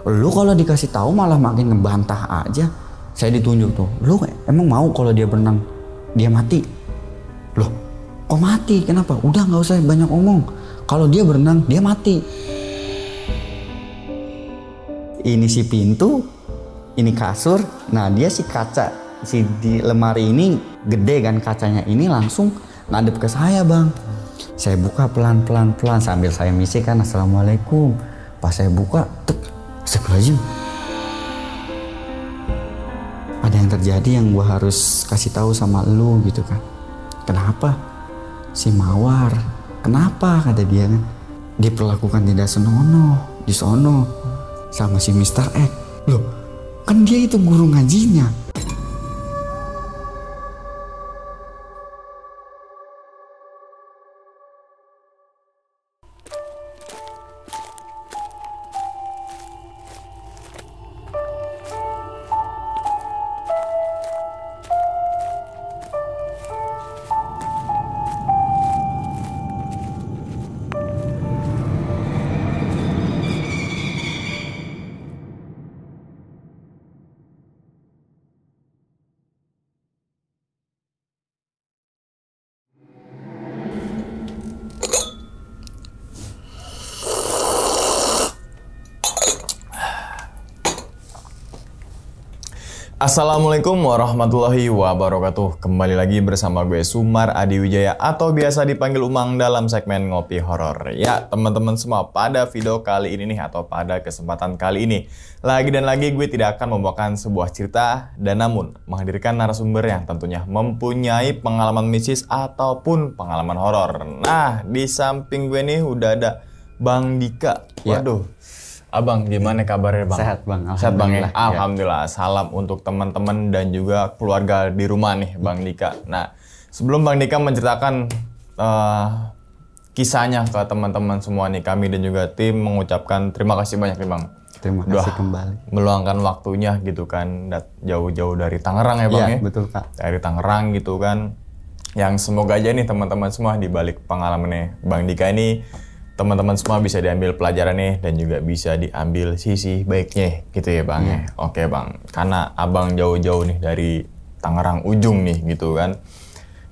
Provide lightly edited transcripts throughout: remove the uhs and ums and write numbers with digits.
Lu kalau dikasih tahu malah makin ngebantah aja. Saya ditunjuk tuh, lu emang mau kalau dia berenang dia mati? Loh, kok mati? Kenapa? Udah nggak usah banyak omong. Kalau dia berenang dia mati. Ini si pintu, ini kasur. Nah dia si kaca, si di lemari ini gede kan kacanya, ini langsung ngadep ke saya bang. Saya buka pelan sambil saya misi kan assalamualaikum. Pas saya buka, astagfirullahaladzim. Ada yang terjadi yang gue harus kasih tahu sama lu gitu kan. Kenapa? Si Mawar. Kenapa kata dia kan? Diperlakukan tidak senonoh di sono sama si Mr. X. Loh, kan dia itu guru ngajinya. Assalamualaikum warahmatullahi wabarakatuh. Kembali lagi bersama gue Sumar Adi Wijaya atau biasa dipanggil Umang dalam segmen Ngopi Horor. Ya teman-teman semua, pada video kali ini nih atau pada kesempatan kali ini lagi dan lagi gue tidak akan membawakan sebuah cerita dan namun menghadirkan narasumber yang tentunya mempunyai pengalaman mistis ataupun pengalaman horor. Nah di samping gue nih udah ada Bang Dika. Waduh. Abang, gimana kabarnya bang? Sehat bang, Sehat bang ya? Alhamdulillah. Alhamdulillah. Salam untuk teman-teman dan juga keluarga di rumah nih Bang Dika. Nah, sebelum Bang Dika menceritakan kisahnya ke teman-teman semua nih, kami dan juga tim mengucapkan terima kasih banyak nih Bang. Terima kasih kembali. Meluangkan waktunya gitu kan, jauh-jauh dari Tangerang ya Bang ya? Betul Kak. Dari Tangerang gitu kan. Yang semoga aja nih teman-teman semua di balik pengalamannya Bang Dika ini, teman-teman semua bisa diambil pelajaran nih dan juga bisa diambil sisi baiknya gitu ya Bang ya. Oke Bang, karena Abang jauh-jauh nih dari Tangerang ujung nih gitu kan.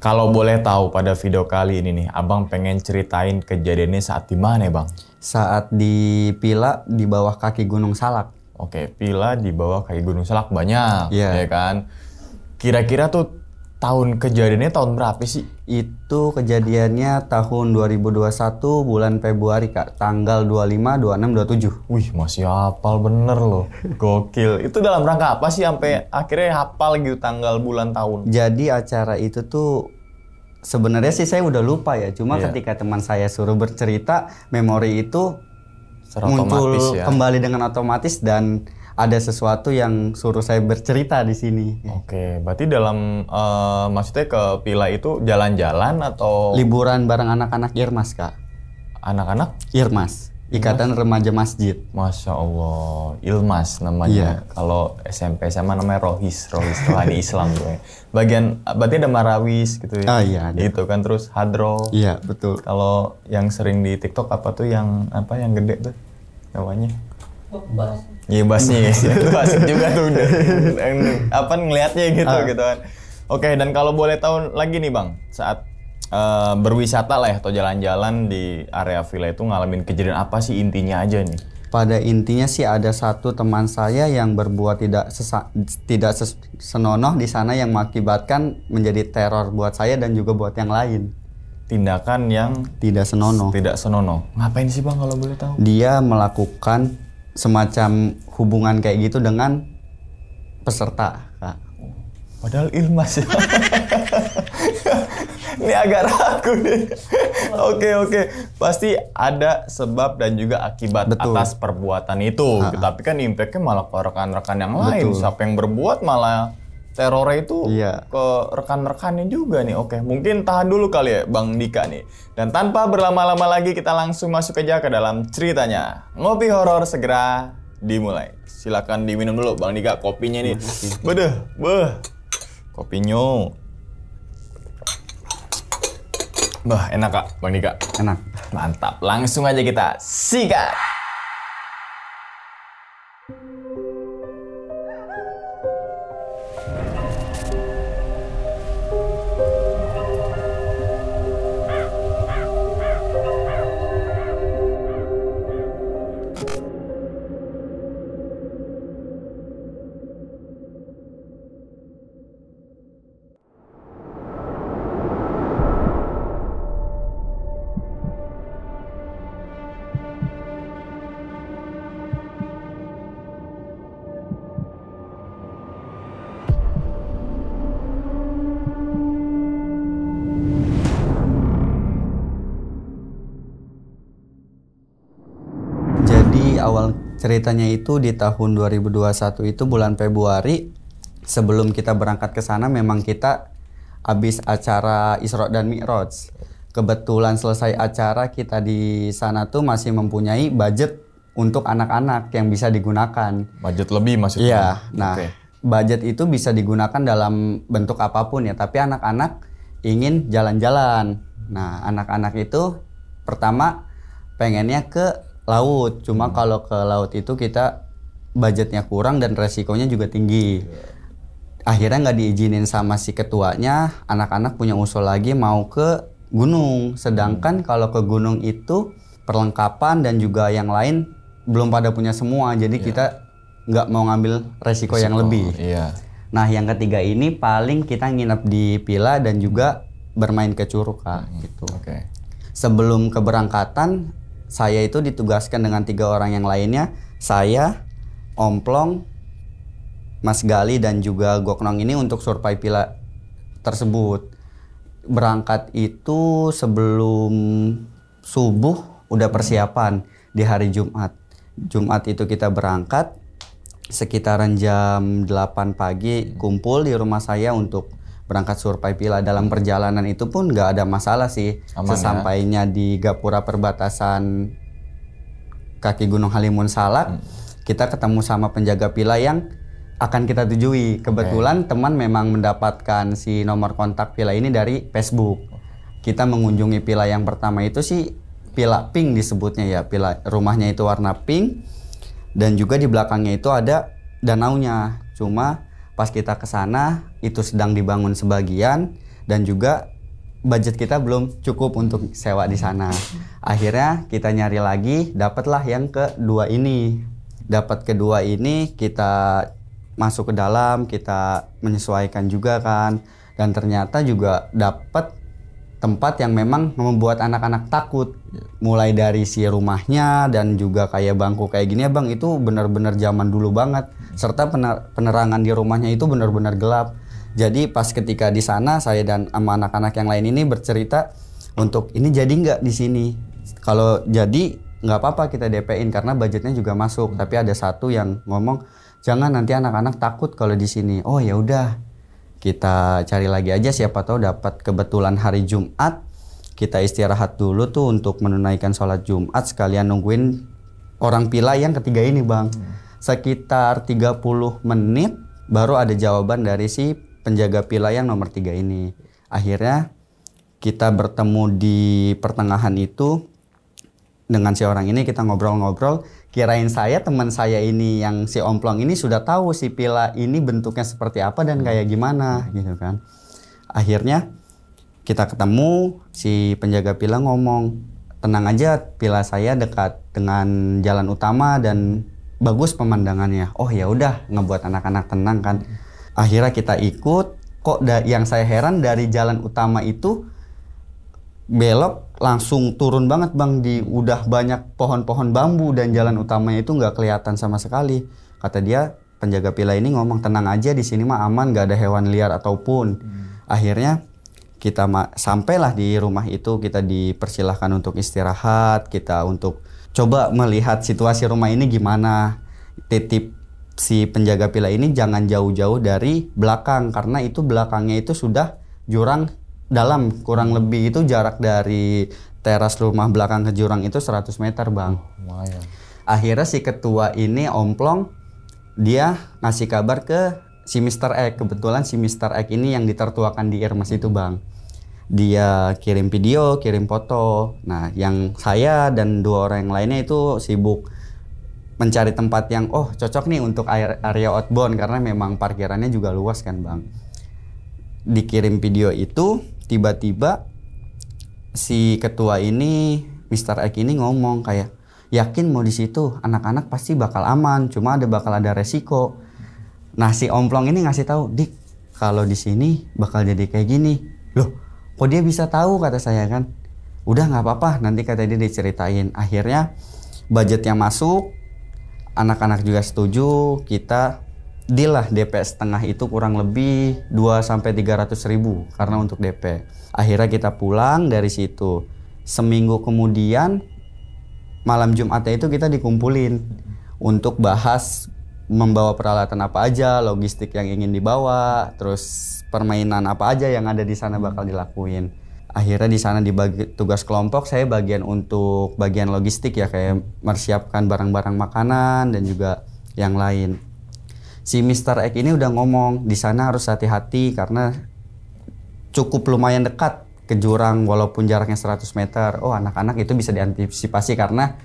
Kalau boleh tahu pada video kali ini nih, Abang pengen ceritain kejadiannya saat di mana ya Bang? Saat di Pila di bawah kaki Gunung Salak. Oke, Pila di bawah kaki Gunung Salak banyak ya kan. Kira-kira tuh tahun kejadiannya tahun berapa sih? Itu kejadiannya tahun 2021 bulan Februari Kak, tanggal 25, 26, 27. Wih, masih hafal bener loh. Gokil. Itu dalam rangka apa sih sampai akhirnya hafal gitu tanggal, bulan, tahun? Jadi acara itu tuh sebenarnya sih saya udah lupa ya. Cuma ketika teman saya suruh bercerita, memori itu muncul kembali dengan otomatis dan ada sesuatu yang suruh saya bercerita di sini. Oke, berarti dalam maksudnya ke Pila itu jalan-jalan atau liburan bareng anak-anak Irmas Kak? Anak-anak? Irmas, Ikatan Remaja Masjid. Masya Allah, Ilmas namanya. Kalau SMP SMA namanya Rohis Rohani Islam tuh. Bagian berarti ada Marawis gitu ya. Ah iya. Ada. Itu kan terus Hadro. Iya betul. Kalau yang sering di TikTok apa tuh yang apa yang gede tuh namanya? Bas. Iya basnya itu asik juga tuh apa ngelihatnya gitu gitu kan. Oke, dan kalau boleh tahu lagi nih Bang, saat berwisata lah ya atau jalan-jalan di area villa itu ngalamin kejadian apa sih intinya aja nih? Pada intinya sih ada satu teman saya yang berbuat tidak senonoh di sana yang mengakibatkan menjadi teror buat saya dan juga buat yang lain. Tindakan yang tidak senonoh. Tidak senonoh. Ngapain sih Bang kalau boleh tahu? Dia melakukan semacam hubungan kayak gitu dengan peserta Kak. Padahal Ilmas ya. Ini agak ragu nih. Oke. Pasti ada sebab dan juga akibat atas perbuatan itu. Tapi kan impact-nya malah ke rekan-rekan yang lain. Siapa yang berbuat malah terornya itu ke rekan-rekannya juga nih. Oke, mungkin tahan dulu kali ya Bang Dika nih. Dan tanpa berlama-lama lagi kita langsung masuk aja ke dalam ceritanya. Ngopi horor segera dimulai. Silakan diminum dulu Bang Dika kopinya nih. Beh. Kopinya. Enak Kak Bang Dika. Enak. Mantap. Langsung aja kita sikat. Ceritanya itu di tahun 2021 itu bulan Februari, sebelum kita berangkat ke sana memang kita habis acara Isra dan Mi'raj. Kebetulan selesai acara kita di sana tuh masih mempunyai budget untuk anak-anak yang bisa digunakan. Budget lebih maksudnya? Iya, nah budget itu bisa digunakan dalam bentuk apapun ya, tapi anak-anak ingin jalan-jalan. Nah, anak-anak itu pertama pengennya ke laut, cuma kalau ke laut itu kita budgetnya kurang dan resikonya juga tinggi. Akhirnya nggak diizinin sama si ketuanya, anak-anak punya usul lagi mau ke gunung. Sedangkan kalau ke gunung itu perlengkapan dan juga yang lain belum pada punya semua, jadi kita nggak mau ngambil resiko yang lebih. Nah, yang ketiga ini paling kita nginep di villa dan juga bermain ke Curug, Kak, gitu. Sebelum keberangkatan, saya itu ditugaskan dengan 3 orang yang lainnya. Saya, Omplong, Mas Gali dan juga Goknong ini untuk survei villa tersebut. Berangkat itu sebelum subuh udah persiapan di hari Jumat. Jumat itu kita berangkat sekitaran jam 8 pagi kumpul di rumah saya untuk berangkat survei villa. Dalam perjalanan itu pun nggak ada masalah sih. Sesampainya di gapura perbatasan kaki Gunung Halimun Salak, kita ketemu sama penjaga villa yang akan kita tujui. Kebetulan teman memang mendapatkan si nomor kontak villa ini dari Facebook. Kita mengunjungi villa yang pertama itu sih villa pink disebutnya ya. Villa rumahnya itu warna pink dan juga di belakangnya itu ada danaunya. Cuma pas kita ke sana itu sedang dibangun sebagian dan juga budget kita belum cukup untuk sewa di sana. Akhirnya kita nyari lagi, dapatlah yang kedua ini. Dapat kedua ini kita masuk ke dalam, kita menyesuaikan juga kan, dan ternyata juga dapat tempat yang memang membuat anak-anak takut. Mulai dari si rumahnya dan juga kayak bangku kayak gini ya Bang, itu benar-benar zaman dulu banget. Serta penerangan di rumahnya itu benar-benar gelap. Jadi pas ketika di sana saya dan sama anak-anak yang lain ini bercerita untuk ini jadi nggak di sini. Kalau jadi nggak apa-apa kita DP-in karena budgetnya juga masuk. Tapi ada satu yang ngomong jangan nanti anak-anak takut kalau di sini. Oh ya udah, kita cari lagi aja siapa tahu dapat. Kebetulan hari Jumat kita istirahat dulu tuh untuk menunaikan sholat Jumat sekalian nungguin orang villa yang ketiga ini Bang. Sekitar 30 menit baru ada jawaban dari si penjaga villa yang nomor 3 ini. Akhirnya kita bertemu di pertengahan itu dengan si orang ini, kita ngobrol-ngobrol. Kirain saya teman saya ini yang si Omplong ini sudah tahu si villa ini bentuknya seperti apa dan kayak gimana gitu kan. Akhirnya kita ketemu, si penjaga villa ngomong, tenang aja, villa saya dekat dengan jalan utama dan bagus pemandangannya. Oh ya udah, ngebuat anak-anak tenang kan. Akhirnya kita ikut. Kok yang saya heran dari jalan utama itu belok langsung turun banget Bang, di udah banyak pohon-pohon bambu dan jalan utamanya itu nggak kelihatan sama sekali. Kata dia, penjaga villa ini ngomong tenang aja, di sini mah aman, nggak ada hewan liar ataupun. Akhirnya kita sampailah di rumah itu, kita dipersilahkan untuk istirahat, kita untuk coba melihat situasi rumah ini gimana. Titip si penjaga villa ini jangan jauh-jauh dari belakang karena itu belakangnya itu sudah jurang dalam, kurang lebih itu jarak dari teras rumah belakang ke jurang itu 100 meter Bang. Akhirnya si ketua ini Omplong, dia ngasih kabar ke si Mr. X. Kebetulan si Mr. X ini yang ditertuakan di Irmas itu Bang. Dia kirim video, kirim foto. Nah yang saya dan 2 orang yang lainnya itu sibuk mencari tempat yang cocok nih untuk area outbound karena memang parkirannya juga luas kan Bang. Dikirim video itu, tiba-tiba si ketua ini, Mr. X ini ngomong kayak, yakin mau di situ, anak-anak pasti bakal aman, cuma bakal ada resiko. Nah si Omplong ini ngasih tahu, Dik, kalau di sini bakal jadi kayak gini. Loh, kok dia bisa tahu, kata saya kan. Udah nggak apa-apa, nanti kata dia diceritain. Akhirnya budgetnya masuk, anak-anak juga setuju, kita deal lah DP setengah itu kurang lebih 200-300 ribu karena untuk DP. Akhirnya kita pulang dari situ. Seminggu kemudian malam Jumatnya itu kita dikumpulin untuk bahas membawa peralatan apa aja, logistik yang ingin dibawa, terus permainan apa aja yang ada di sana bakal dilakuin. Akhirnya di sana dibagi tugas kelompok, saya bagian untuk bagian logistik ya, kayak mempersiapkan barang-barang makanan dan juga yang lain. Si Mr. X ini udah ngomong di sana harus hati-hati karena cukup lumayan dekat ke jurang walaupun jaraknya 100 meter. Oh, anak-anak itu bisa diantisipasi karena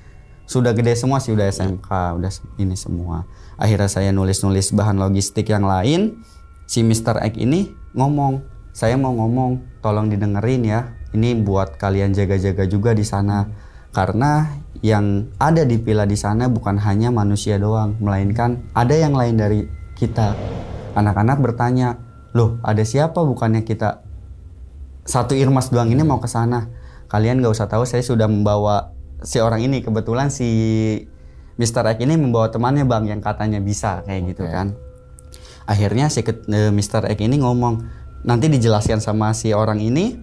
sudah gede semua sih, udah SMK, udah ini semua. Akhirnya saya nulis-nulis bahan logistik yang lain. Si Mr. X ini ngomong, saya mau ngomong, tolong didengerin ya. Ini buat kalian jaga-jaga juga di sana. Karena yang ada di villa di sana bukan hanya manusia doang, melainkan ada yang lain dari kita. Anak-anak bertanya, loh ada siapa, bukannya kita satu Irmas doang ini mau ke sana? Kalian gak usah tahu, saya sudah membawa si orang ini. Kebetulan si Mr. X ini membawa temannya bang yang katanya bisa kayak gitu kan. Akhirnya si Mr. X ini ngomong, nanti dijelaskan sama si orang ini,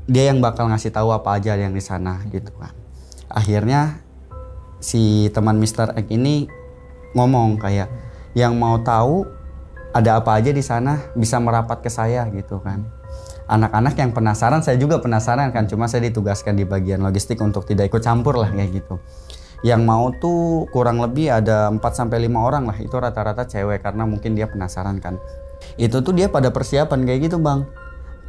dia yang bakal ngasih tahu apa aja yang di sana gitu kan. Akhirnya si teman Mr. X ini ngomong kayak, yang mau tahu ada apa aja di sana bisa merapat ke saya gitu kan. Anak-anak yang penasaran, saya juga penasaran kan, cuma saya ditugaskan di bagian logistik untuk tidak ikut campur lah kayak gitu. Yang mau tuh kurang lebih ada 4-5 orang lah, itu rata-rata cewek karena mungkin dia penasaran kan. Itu tuh dia pada persiapan kayak gitu bang.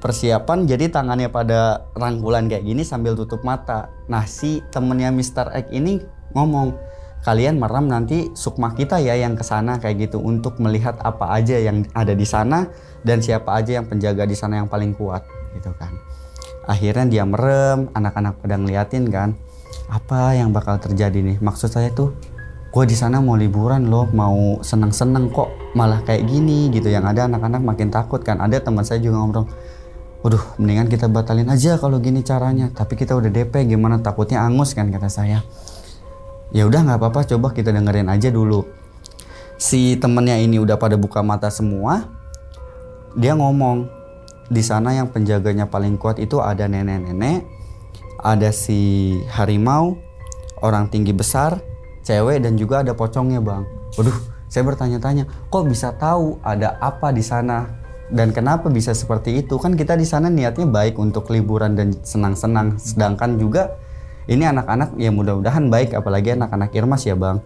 Persiapan jadi tangannya pada rangkulan kayak gini sambil tutup mata. Nah si temennya Mr. X ini ngomong, kalian merem nanti sukma kita ya yang kesana kayak gitu untuk melihat apa aja yang ada di sana dan siapa aja yang penjaga di sana yang paling kuat gitu kan. Akhirnya dia merem, anak-anak pada ngeliatin kan, apa yang bakal terjadi nih. Maksud saya tuh, gue di sana mau liburan loh, mau seneng-seneng kok malah kayak gini gitu. Yang ada anak-anak makin takut kan. Ada teman saya juga ngomong, waduh mendingan kita batalin aja kalau gini caranya. Tapi kita udah DP, gimana, takutnya angus kan kata saya. Ya udah nggak apa-apa, coba kita dengerin aja dulu. Si temennya ini udah pada buka mata semua. Dia ngomong, di sana yang penjaganya paling kuat itu ada nenek-nenek, ada si harimau, orang tinggi besar, cewek, dan juga ada pocongnya bang. Waduh, saya bertanya-tanya, kok bisa tahu ada apa di sana dan kenapa bisa seperti itu? Kan kita di sana niatnya baik untuk liburan dan senang-senang, sedangkan juga ini anak-anak ya mudah-mudahan baik, apalagi anak-anak Irmas ya bang.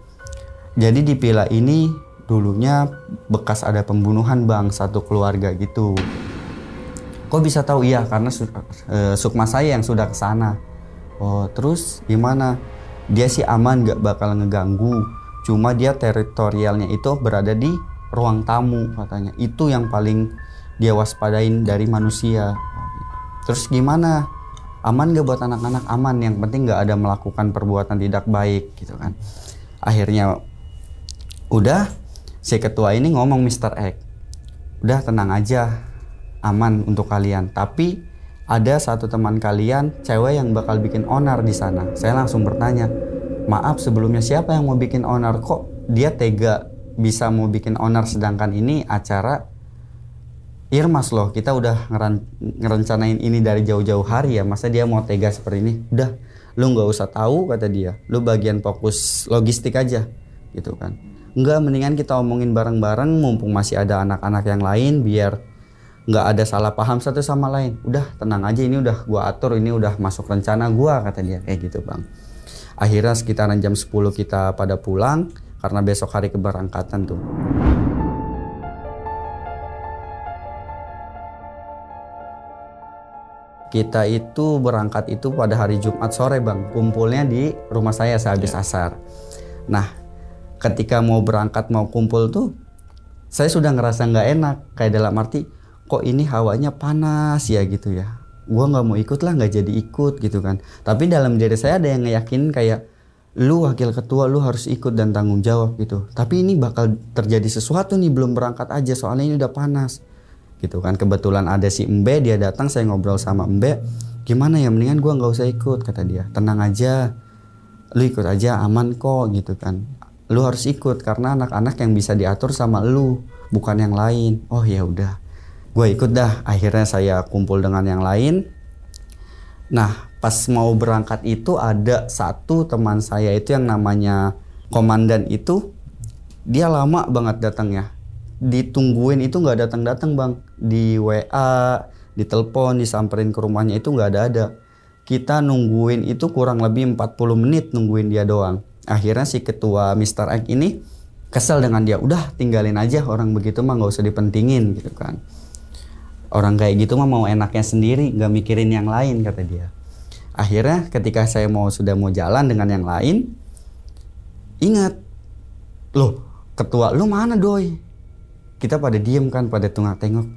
Jadi di villa ini dulunya bekas ada pembunuhan bang, satu keluarga gitu. Kok bisa tahu? Iya karena sukma saya yang sudah kesana. Oh terus gimana? Dia sih aman, gak bakal ngeganggu. Cuma dia teritorialnya itu berada di ruang tamu katanya. Itu yang paling dia waspadain dari manusia. Terus gimana? Aman gak buat anak-anak? Aman, yang penting gak ada melakukan perbuatan tidak baik gitu kan. Akhirnya udah, si ketua ini ngomong Mr. X, udah tenang aja, aman untuk kalian. Tapi ada satu teman kalian cewek yang bakal bikin onar di sana. Saya langsung bertanya, maaf sebelumnya siapa yang mau bikin onar? Kok dia tega bisa mau bikin onar sedangkan ini acara Irmas loh, kita udah ngerencanain ini dari jauh-jauh hari ya, masa dia mau tega seperti ini? Udah, lu nggak usah tahu kata dia, lu bagian fokus logistik aja gitu kan. Enggak, mendingan kita omongin bareng-bareng mumpung masih ada anak-anak yang lain biar nggak ada salah paham satu sama lain. Udah tenang aja, ini udah gua atur, ini udah masuk rencana gua kata dia kayak gitu bang. Akhirnya sekitaran jam 10 kita pada pulang karena besok hari keberangkatan tuh. Kita itu berangkat itu pada hari Jumat sore bang, kumpulnya di rumah saya sehabis asar. Nah ketika mau berangkat mau kumpul tuh saya sudah ngerasa nggak enak, kayak dalam arti kok ini hawanya panas ya gitu ya, gua nggak mau ikut lah, nggak jadi ikut gitu kan. Tapi dalam diri saya ada yang ngeyakinin kayak, lu wakil ketua lu harus ikut dan tanggung jawab gitu. Tapi ini bakal terjadi sesuatu nih, belum berangkat aja soalnya ini udah panas gitu kan. Kebetulan ada si Embe, dia datang, saya ngobrol sama Embe, gimana ya, mendingan gua nggak usah ikut kata dia. Tenang aja, lu ikut aja, aman kok gitu kan. Lu harus ikut karena anak-anak yang bisa diatur sama lu, bukan yang lain. Oh ya udah, gue ikut dah. Akhirnya saya kumpul dengan yang lain. Nah pas mau berangkat itu ada satu teman saya itu yang namanya komandan itu dia lama banget datangnya, ditungguin itu nggak datang bang, di WA, ditelepon, disamperin ke rumahnya itu nggak ada. Kita nungguin itu kurang lebih 40 menit nungguin dia doang. Akhirnya si ketua Mr. X ini kesel dengan dia, udah tinggalin aja orang begitu mah, nggak usah dipentingin gitu kan. Orang kayak gitu mah mau enaknya sendiri, nggak mikirin yang lain, kata dia. Akhirnya ketika saya sudah mau jalan dengan yang lain, ingat, loh ketua lu mana doi? Kita pada diem kan, pada tengok-tengok.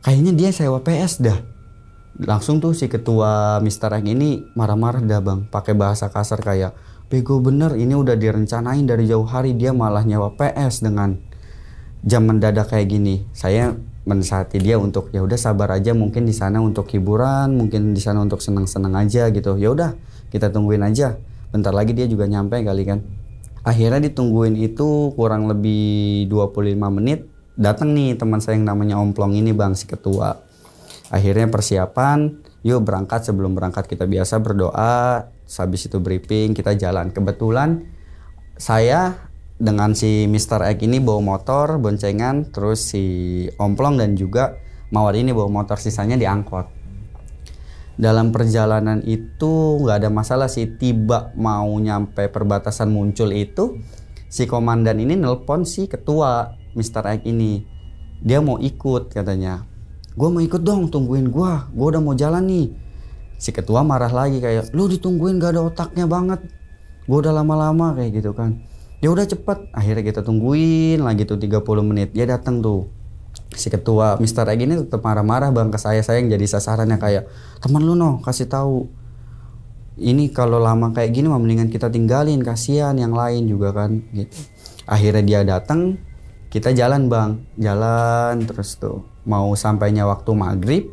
Kayaknya dia sewa PS dah. Langsung tuh si ketua Mr. X ini marah-marah dah bang, pakai bahasa kasar kayak, bego bener, ini udah direncanain dari jauh hari, dia malah nyewa PS dengan jam mendadak kayak gini. Saya mensihati dia untuk ya udah sabar aja, mungkin di sana untuk hiburan, mungkin di sana untuk senang-senang aja gitu. Ya udah kita tungguin aja, bentar lagi dia juga nyampe kali kan. Akhirnya ditungguin itu kurang lebih 25 menit, datang nih teman saya yang namanya Omplong ini bang, si ketua. Akhirnya persiapan, yuk berangkat. Sebelum berangkat kita biasa berdoa, habis itu briefing, kita jalan. Kebetulan saya dengan si Mr. X ini bawa motor boncengan, terus si Omplong dan juga Mawar ini bawa motor, sisanya diangkot. Dalam perjalanan itu nggak ada masalah sih. Tiba mau nyampe perbatasan Muncul itu, si komandan ini nelpon si ketua Mr. X ini, dia mau ikut katanya. Gue mau ikut dong, tungguin gue udah mau jalan nih. Si ketua marah lagi kayak, lu ditungguin gak ada otaknya banget, gue udah lama-lama kayak gitu kan. Ya udah cepet. Akhirnya kita tungguin lagi tuh 30 menit, dia datang tuh. Si ketua Mr. X ini tetap marah-marah bang ke saya yang jadi sasarannya, kayak, teman lu no kasih tahu, ini kalau lama kayak gini mah mendingan kita tinggalin, kasihan yang lain juga kan gitu. Akhirnya dia datang, kita jalan bang, jalan terus tuh. Mau sampainya waktu maghrib,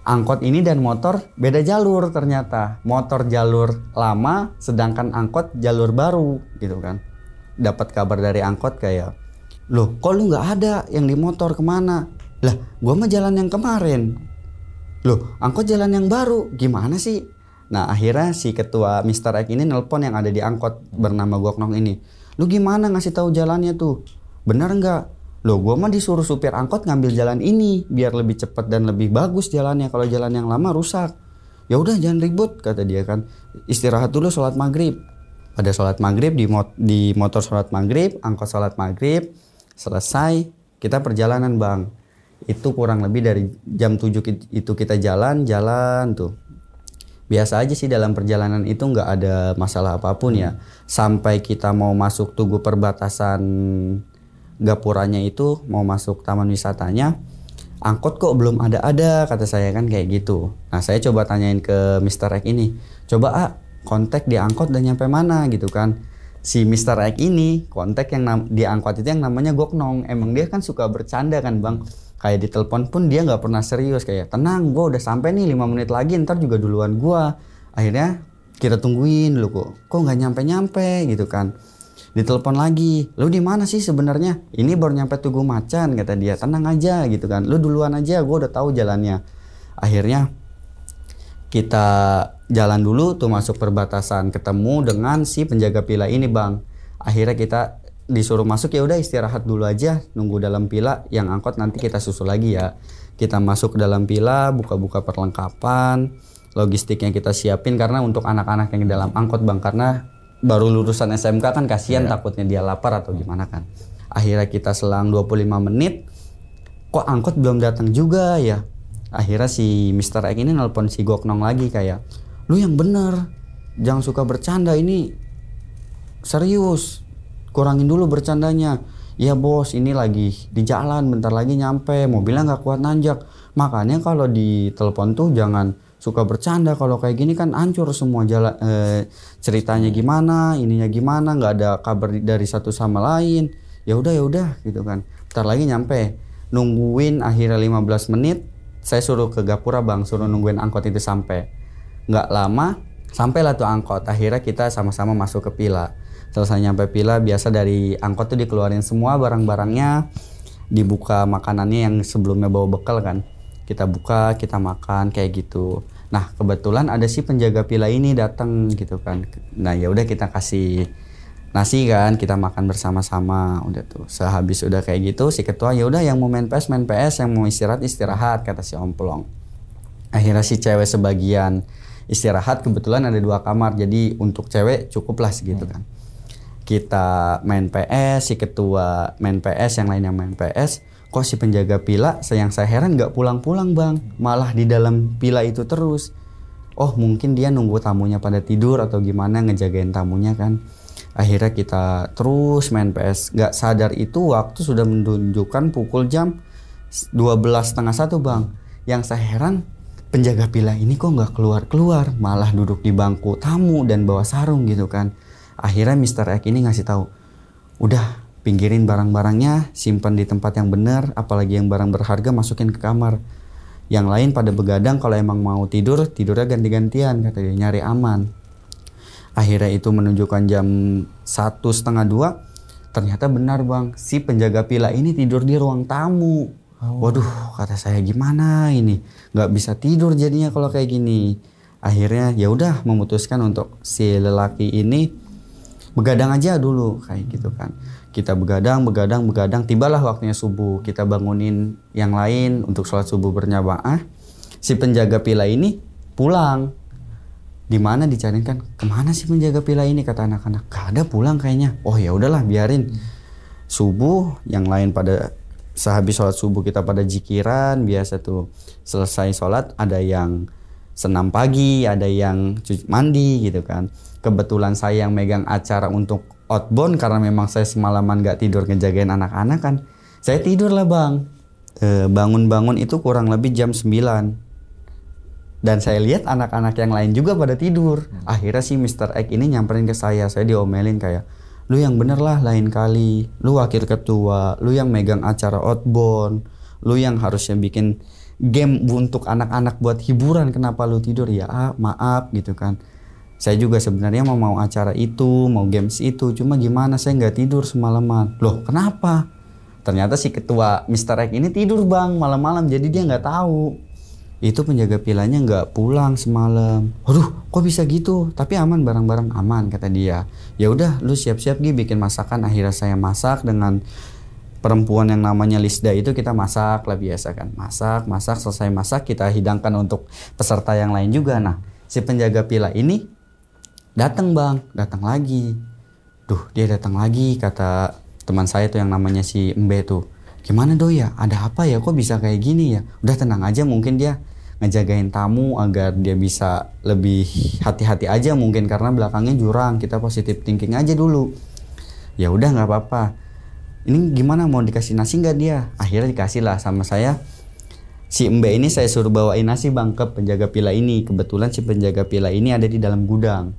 angkot ini dan motor beda jalur ternyata. Motor jalur lama, sedangkan angkot jalur baru gitu kan. Dapat kabar dari angkot kayak, loh kok lu gak ada yang di motor, kemana? Lah gua mah jalan yang kemarin. Loh angkot jalan yang baru, gimana sih? Nah akhirnya si ketua Mr. X ini nelpon yang ada di angkot bernama Goknong ini. Lu gimana ngasih tahu jalannya tuh? Benar nggak? Loh gua mah disuruh supir angkot ngambil jalan ini biar lebih cepat dan lebih bagus jalannya. Kalau jalan yang lama rusak. Ya udah jangan ribut, kata dia kan. Istirahat dulu sholat maghrib. Pada sholat maghrib di motor sholat maghrib, angkot sholat maghrib. Selesai kita perjalanan bang. Itu kurang lebih dari jam 7 itu kita jalan tuh. Biasa aja sih dalam perjalanan itu nggak ada masalah apapun ya. Sampai kita mau masuk Tugu perbatasan Gapuranya itu, mau masuk taman wisatanya, angkot kok belum ada kata saya kan kayak gitu. Nah saya coba tanyain ke Mr. X ini, coba kontak di angkot dan nyampe mana gitu kan. Si Mr. X ini kontak yang di angkot itu yang namanya Goknong. Emang dia kan suka bercanda kan bang, kayak di telepon pun dia nggak pernah serius, kayak tenang gue udah sampai nih 5 menit lagi, ntar juga duluan gue. Akhirnya kita tungguin dulu kok nggak nyampe gitu kan. Ditelepon lagi, lu di mana sih sebenarnya? Ini baru nyampe Tugu Macan, kata dia. Tenang aja gitu kan, lu duluan aja, gue udah tahu jalannya. Akhirnya kita jalan dulu tuh masuk perbatasan, ketemu dengan si penjaga pila ini bang. Akhirnya kita disuruh masuk, ya udah istirahat dulu aja, nunggu dalam pila, yang angkot nanti kita susul lagi ya. Kita masuk ke dalam pila, buka-buka perlengkapan, logistiknya kita siapin karena untuk anak-anak yang di dalam angkot bang, karena baru lulusan SMK kan kasihan takutnya dia lapar atau gimana kan. Akhirnya kita selang 25 menit, kok angkot belum datang juga ya. Akhirnya si Mr. X ini nelpon si Goknong lagi kayak, lu yang bener, jangan suka bercanda, ini serius, kurangin dulu bercandanya. Ya bos, ini lagi di jalan, bentar lagi nyampe, mobilnya nggak kuat nanjak. Makanya kalau di telepon tuh jangan suka bercanda, kalau kayak gini kan hancur semua jalan, ceritanya gimana, ininya gimana, nggak ada kabar dari satu sama lain. Ya udah gitu kan. Bentar lagi nyampe, nungguin akhirnya 15 menit, saya suruh ke Gapura bang, suruh nungguin angkot itu sampai. Nggak lama, sampailah tuh angkot. Akhirnya kita sama-sama masuk ke pila. Selesai nyampe pila, biasa dari angkot tuh dikeluarin semua barang-barangnya, dibuka makanannya yang sebelumnya bawa bekal kan. Kita buka, kita makan kayak gitu. Nah kebetulan ada si penjaga pila ini datang gitu kan. Nah ya udah kita kasih nasi kan, kita makan bersama-sama. Udah tuh sehabis udah kayak gitu si ketua, ya udah yang mau main PS, yang mau istirahat kata si Omplong. Akhirnya si cewek sebagian istirahat, kebetulan ada 2 kamar jadi untuk cewek cukuplah segitu kan. Kita main PS, si ketua main PS, yang lainnya main PS. Kok si penjaga villa yang saya heran nggak pulang-pulang bang, malah di dalam villa itu terus. Oh mungkin dia nunggu tamunya pada tidur atau gimana, ngejagain tamunya kan. Akhirnya kita terus main PS. Nggak sadar itu waktu sudah menunjukkan pukul jam 12:30 bang. Yang saya heran, penjaga villa ini kok nggak keluar-keluar, malah duduk di bangku tamu dan bawa sarung gitu kan. Akhirnya Mr. X ini ngasih tahu, udah pinggirin barang-barangnya, simpan di tempat yang benar, apalagi yang barang berharga masukin ke kamar. Yang lain pada begadang, kalau emang mau tidur, tidurnya ganti-gantian, kata dia, nyari aman. Akhirnya itu menunjukkan jam 1:30, ternyata benar bang, si penjaga villa ini tidur di ruang tamu. Waduh, kata saya gimana ini, nggak bisa tidur jadinya kalau kayak gini. Akhirnya ya udah memutuskan untuk si lelaki ini begadang aja dulu kayak gitu kan. Kita begadang, tibalah waktunya subuh. Kita bangunin yang lain untuk sholat subuh berjamaah. Si penjaga villa ini pulang. Di mana dicariin kan? Kemana sih penjaga villa ini, kata anak-anak. Gak ada pulang kayaknya. Oh ya udahlah biarin. Subuh, yang lain pada sehabis sholat subuh kita pada jikiran biasa tuh. Selesai sholat ada yang senam pagi, ada yang cuci mandi gitu kan. Kebetulan saya yang megang acara untuk outbound karena memang saya semalaman gak tidur ngejagain anak-anak kan. Saya tidur lah bang. Bangun-bangun itu kurang lebih jam 9. Dan saya lihat anak-anak yang lain juga pada tidur. Akhirnya si Mr. X ini nyamperin ke saya diomelin kayak, lu yang bener lah lain kali. Lu wakil ketua, lu yang megang acara outbound. Lu yang harusnya bikin game untuk anak-anak buat hiburan, kenapa lu tidur? Ya maaf gitu kan. Saya juga sebenarnya mau acara itu, mau games itu, cuma gimana saya nggak tidur semalaman. Loh kenapa? Ternyata si ketua Mr. X ini tidur bang malam-malam, jadi dia nggak tahu. Itu penjaga villanya nggak pulang semalam. Waduh kok bisa gitu? Tapi aman, barang-barang aman kata dia. Ya udah lu siap-siap Gi bikin masakan. Akhirnya saya masak dengan perempuan yang namanya Lisda itu, kita masak lah biasa kan. Masak, selesai masak kita hidangkan untuk peserta yang lain juga. Nah si penjaga villa ini datang bang, datang lagi. Dia datang lagi, kata teman saya tuh yang namanya si Embe tuh. Gimana doi ya? Ada apa ya? Kok bisa kayak gini ya? Udah tenang aja, mungkin dia ngejagain tamu agar dia bisa lebih hati-hati aja mungkin karena belakangnya jurang. Kita positive thinking aja dulu. Ya udah nggak apa-apa. Ini gimana, mau dikasih nasi nggak dia? Akhirnya dikasih lah sama saya. Si Embe ini saya suruh bawain nasi bang ke penjaga villa ini. Kebetulan si penjaga villa ini ada di dalam gudang.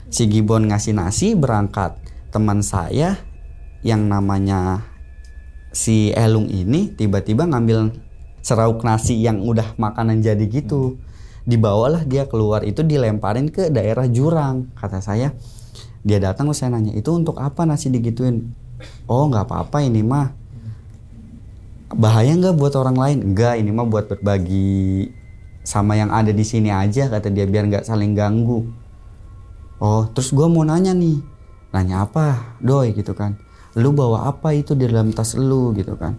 Si Gibon ngasih nasi, berangkat. Teman saya yang namanya si Elung ini tiba-tiba ngambil serauk nasi yang udah makanan jadi gitu. Dibawalah dia keluar, itu dilemparin ke daerah jurang. Kata saya, dia datang, saya nanya, itu untuk apa nasi digituin? Oh nggak apa-apa, ini mah bahaya nggak buat orang lain? Enggak, ini mah buat berbagi sama yang ada di sini aja, kata dia, biar nggak saling ganggu. Oh terus gue mau nanya nih, nanya apa doi gitu kan? Lu bawa apa itu di dalam tas lu gitu kan?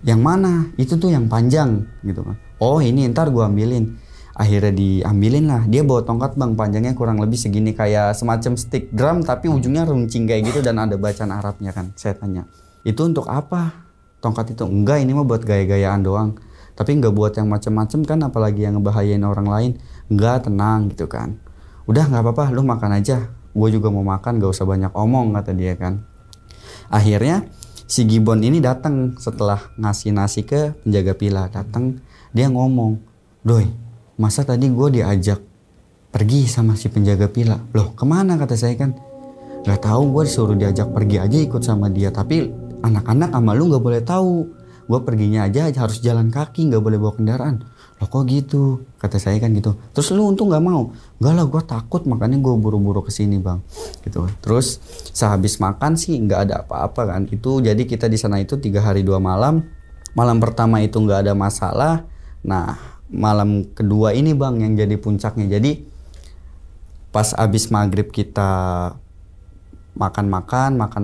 Yang mana? Itu tuh yang panjang gitu kan. Oh ini ntar gue ambilin. Akhirnya diambilin lah. Dia bawa tongkat bang, panjangnya kurang lebih segini, kayak semacam stick drum tapi ujungnya runcing kayak gitu dan ada bacaan Arabnya kan. Saya tanya, itu untuk apa tongkat itu? Enggak, ini mah buat gaya-gayaan doang. Tapi nggak buat yang macem-macem kan, apalagi yang ngebahayain orang lain. Enggak, tenang gitu kan. Udah nggak apa-apa, lu makan aja. Gue juga mau makan, gak usah banyak omong, kata dia kan. Akhirnya si Gibon ini datang setelah ngasih nasi ke penjaga villa. Datang, dia ngomong, doi, masa tadi gue diajak pergi sama si penjaga villa? Loh kemana, kata saya kan. Gak tahu, gue disuruh diajak pergi aja ikut sama dia. Tapi anak-anak sama lu gak boleh tahu. Gue perginya aja harus jalan kaki, gak boleh bawa kendaraan. Loh kok gitu, kata saya kan gitu. Terus lu untung gak mau? Enggak lah, gue takut, makanya gue buru-buru kesini bang gitu. Terus sehabis makan sih nggak ada apa-apa kan. Itu jadi kita di sana itu 3 hari 2 malam. Malam pertama itu nggak ada masalah. Nah malam kedua ini bang yang jadi puncaknya. Jadi pas abis maghrib kita makan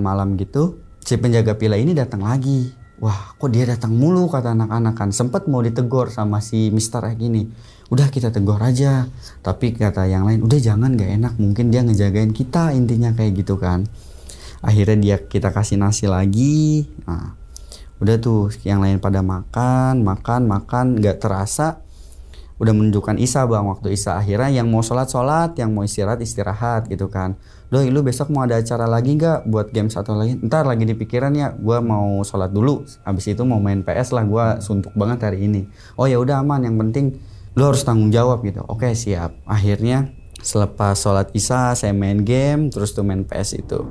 malam gitu. Si penjaga villa ini datang lagi. Wah, kok dia datang mulu, kata anak-anak kan. Sempet mau ditegur sama si Mr. X ini. Udah kita tegur aja. Tapi kata yang lain, udah jangan, gak enak. Mungkin dia ngejagain kita, intinya kayak gitu kan. Akhirnya kita kasih nasi lagi. Nah, udah tuh yang lain pada makan. Gak terasa udah menunjukkan Isya bang. Waktu Isya akhirnya yang mau sholat, yang mau istirahat gitu kan. Doi, lu besok mau ada acara lagi gak buat games atau lagi? Ntar lagi di pikiran ya, gue mau sholat dulu. Abis itu mau main PS lah, gue suntuk banget hari ini. Oh ya udah aman, yang penting lu harus tanggung jawab gitu. Oke siap. Akhirnya selepas sholat Isya saya main game, terus tuh main PS itu.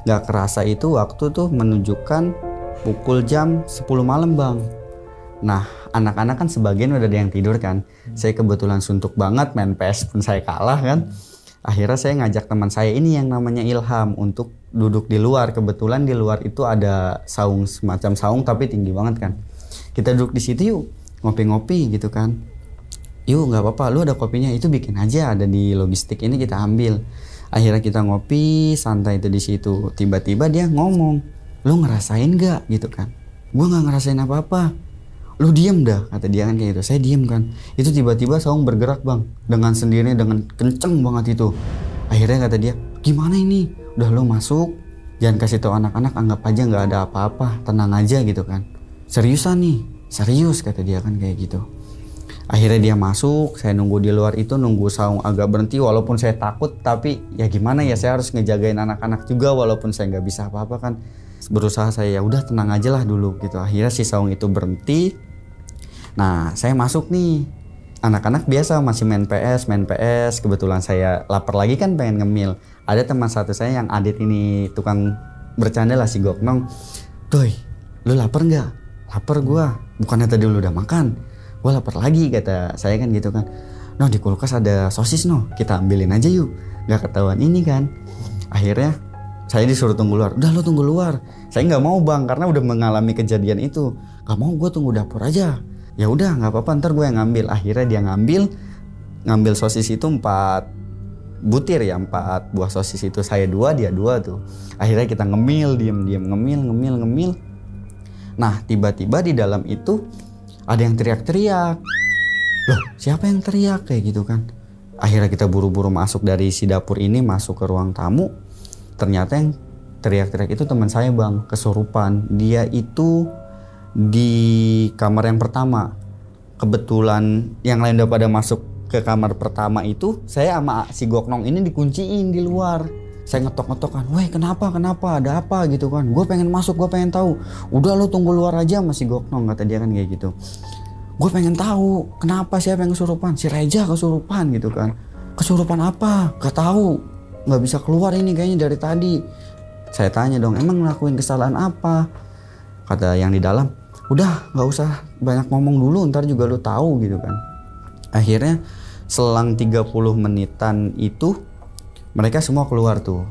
Gak kerasa itu waktu tuh menunjukkan pukul jam 10 malam bang. Nah anak-anak kan sebagian udah ada yang tidur kan. Saya kebetulan suntuk banget, main PS pun saya kalah kan. Akhirnya saya ngajak teman saya ini yang namanya Ilham untuk duduk di luar. Kebetulan di luar itu ada saung, semacam saung tapi tinggi banget kan. Kita duduk di situ yuk, ngopi-ngopi gitu kan. Yuk nggak apa-apa, lu ada kopinya itu bikin aja, ada di logistik ini kita ambil. Akhirnya kita ngopi santai itu di situ. Tiba-tiba dia ngomong, lu ngerasain nggak gitu kan? Gue nggak ngerasain apa-apa. Lu diem dah, kata dia kan kayak gitu. Saya diem kan. Itu tiba-tiba saung bergerak bang, dengan sendirinya, dengan kenceng banget itu. Akhirnya kata dia, gimana ini? Udah lu masuk, jangan kasih tahu anak-anak, anggap aja nggak ada apa-apa, tenang aja gitu kan. Seriusan nih, serius kata dia kan kayak gitu. Akhirnya dia masuk, saya nunggu di luar itu, nunggu saung agak berhenti walaupun saya takut, tapi ya gimana ya, saya harus ngejagain anak-anak juga walaupun saya nggak bisa apa-apa kan. Berusaha saya, ya udah tenang aja lah dulu gitu. Akhirnya si saung itu berhenti. Nah saya masuk nih, anak-anak biasa masih main PS. Kebetulan saya lapar lagi kan, pengen ngemil. Ada teman satu saya yang Adit ini, tukang bercanda lah si Goknong. Doi, lu lapar nggak? Lapar gua. Bukannya tadi lu udah makan? Gua lapar lagi kata saya kan gitu kan. No di kulkas ada sosis no, kita ambilin aja yuk. Gak ketahuan ini kan. Akhirnya saya disuruh tunggu luar. Udah lu tunggu luar. Saya nggak mau bang, karena udah mengalami kejadian itu. Gak mau, gue tunggu dapur aja. Ya udah nggak apa-apa, ntar gue yang ngambil. Akhirnya dia ngambil sosis itu 4 butir ya, 4 buah sosis itu. Saya 2, dia 2 tuh. Akhirnya kita ngemil, diem ngemil. Nah tiba-tiba di dalam itu ada yang teriak-teriak. Loh siapa yang teriak kayak gitu kan. Akhirnya kita buru-buru masuk dari si dapur ini, masuk ke ruang tamu. Ternyata yang teriak-teriak itu teman saya bang, kesurupan. Dia itu di kamar yang pertama. Kebetulan yang lain udah pada masuk ke kamar pertama itu, saya sama si Goknong ini dikunciin di luar. Saya ngetok-ngetok kan, weh kenapa, ada apa gitu kan. Gue pengen masuk, gue pengen tahu. Udah lo tunggu luar aja sama si Goknong, kata dia kan kayak gitu. Gue pengen tahu kenapa, siapa yang kesurupan. Si Reja kesurupan gitu kan. Kesurupan apa? Gak tahu, gak bisa keluar ini kayaknya dari tadi. Saya tanya dong, emang ngelakuin kesalahan apa? Kata yang di dalam, udah gak usah banyak ngomong dulu, ntar juga lu tahu gitu kan. Akhirnya selang 30 menitan itu mereka semua keluar tuh.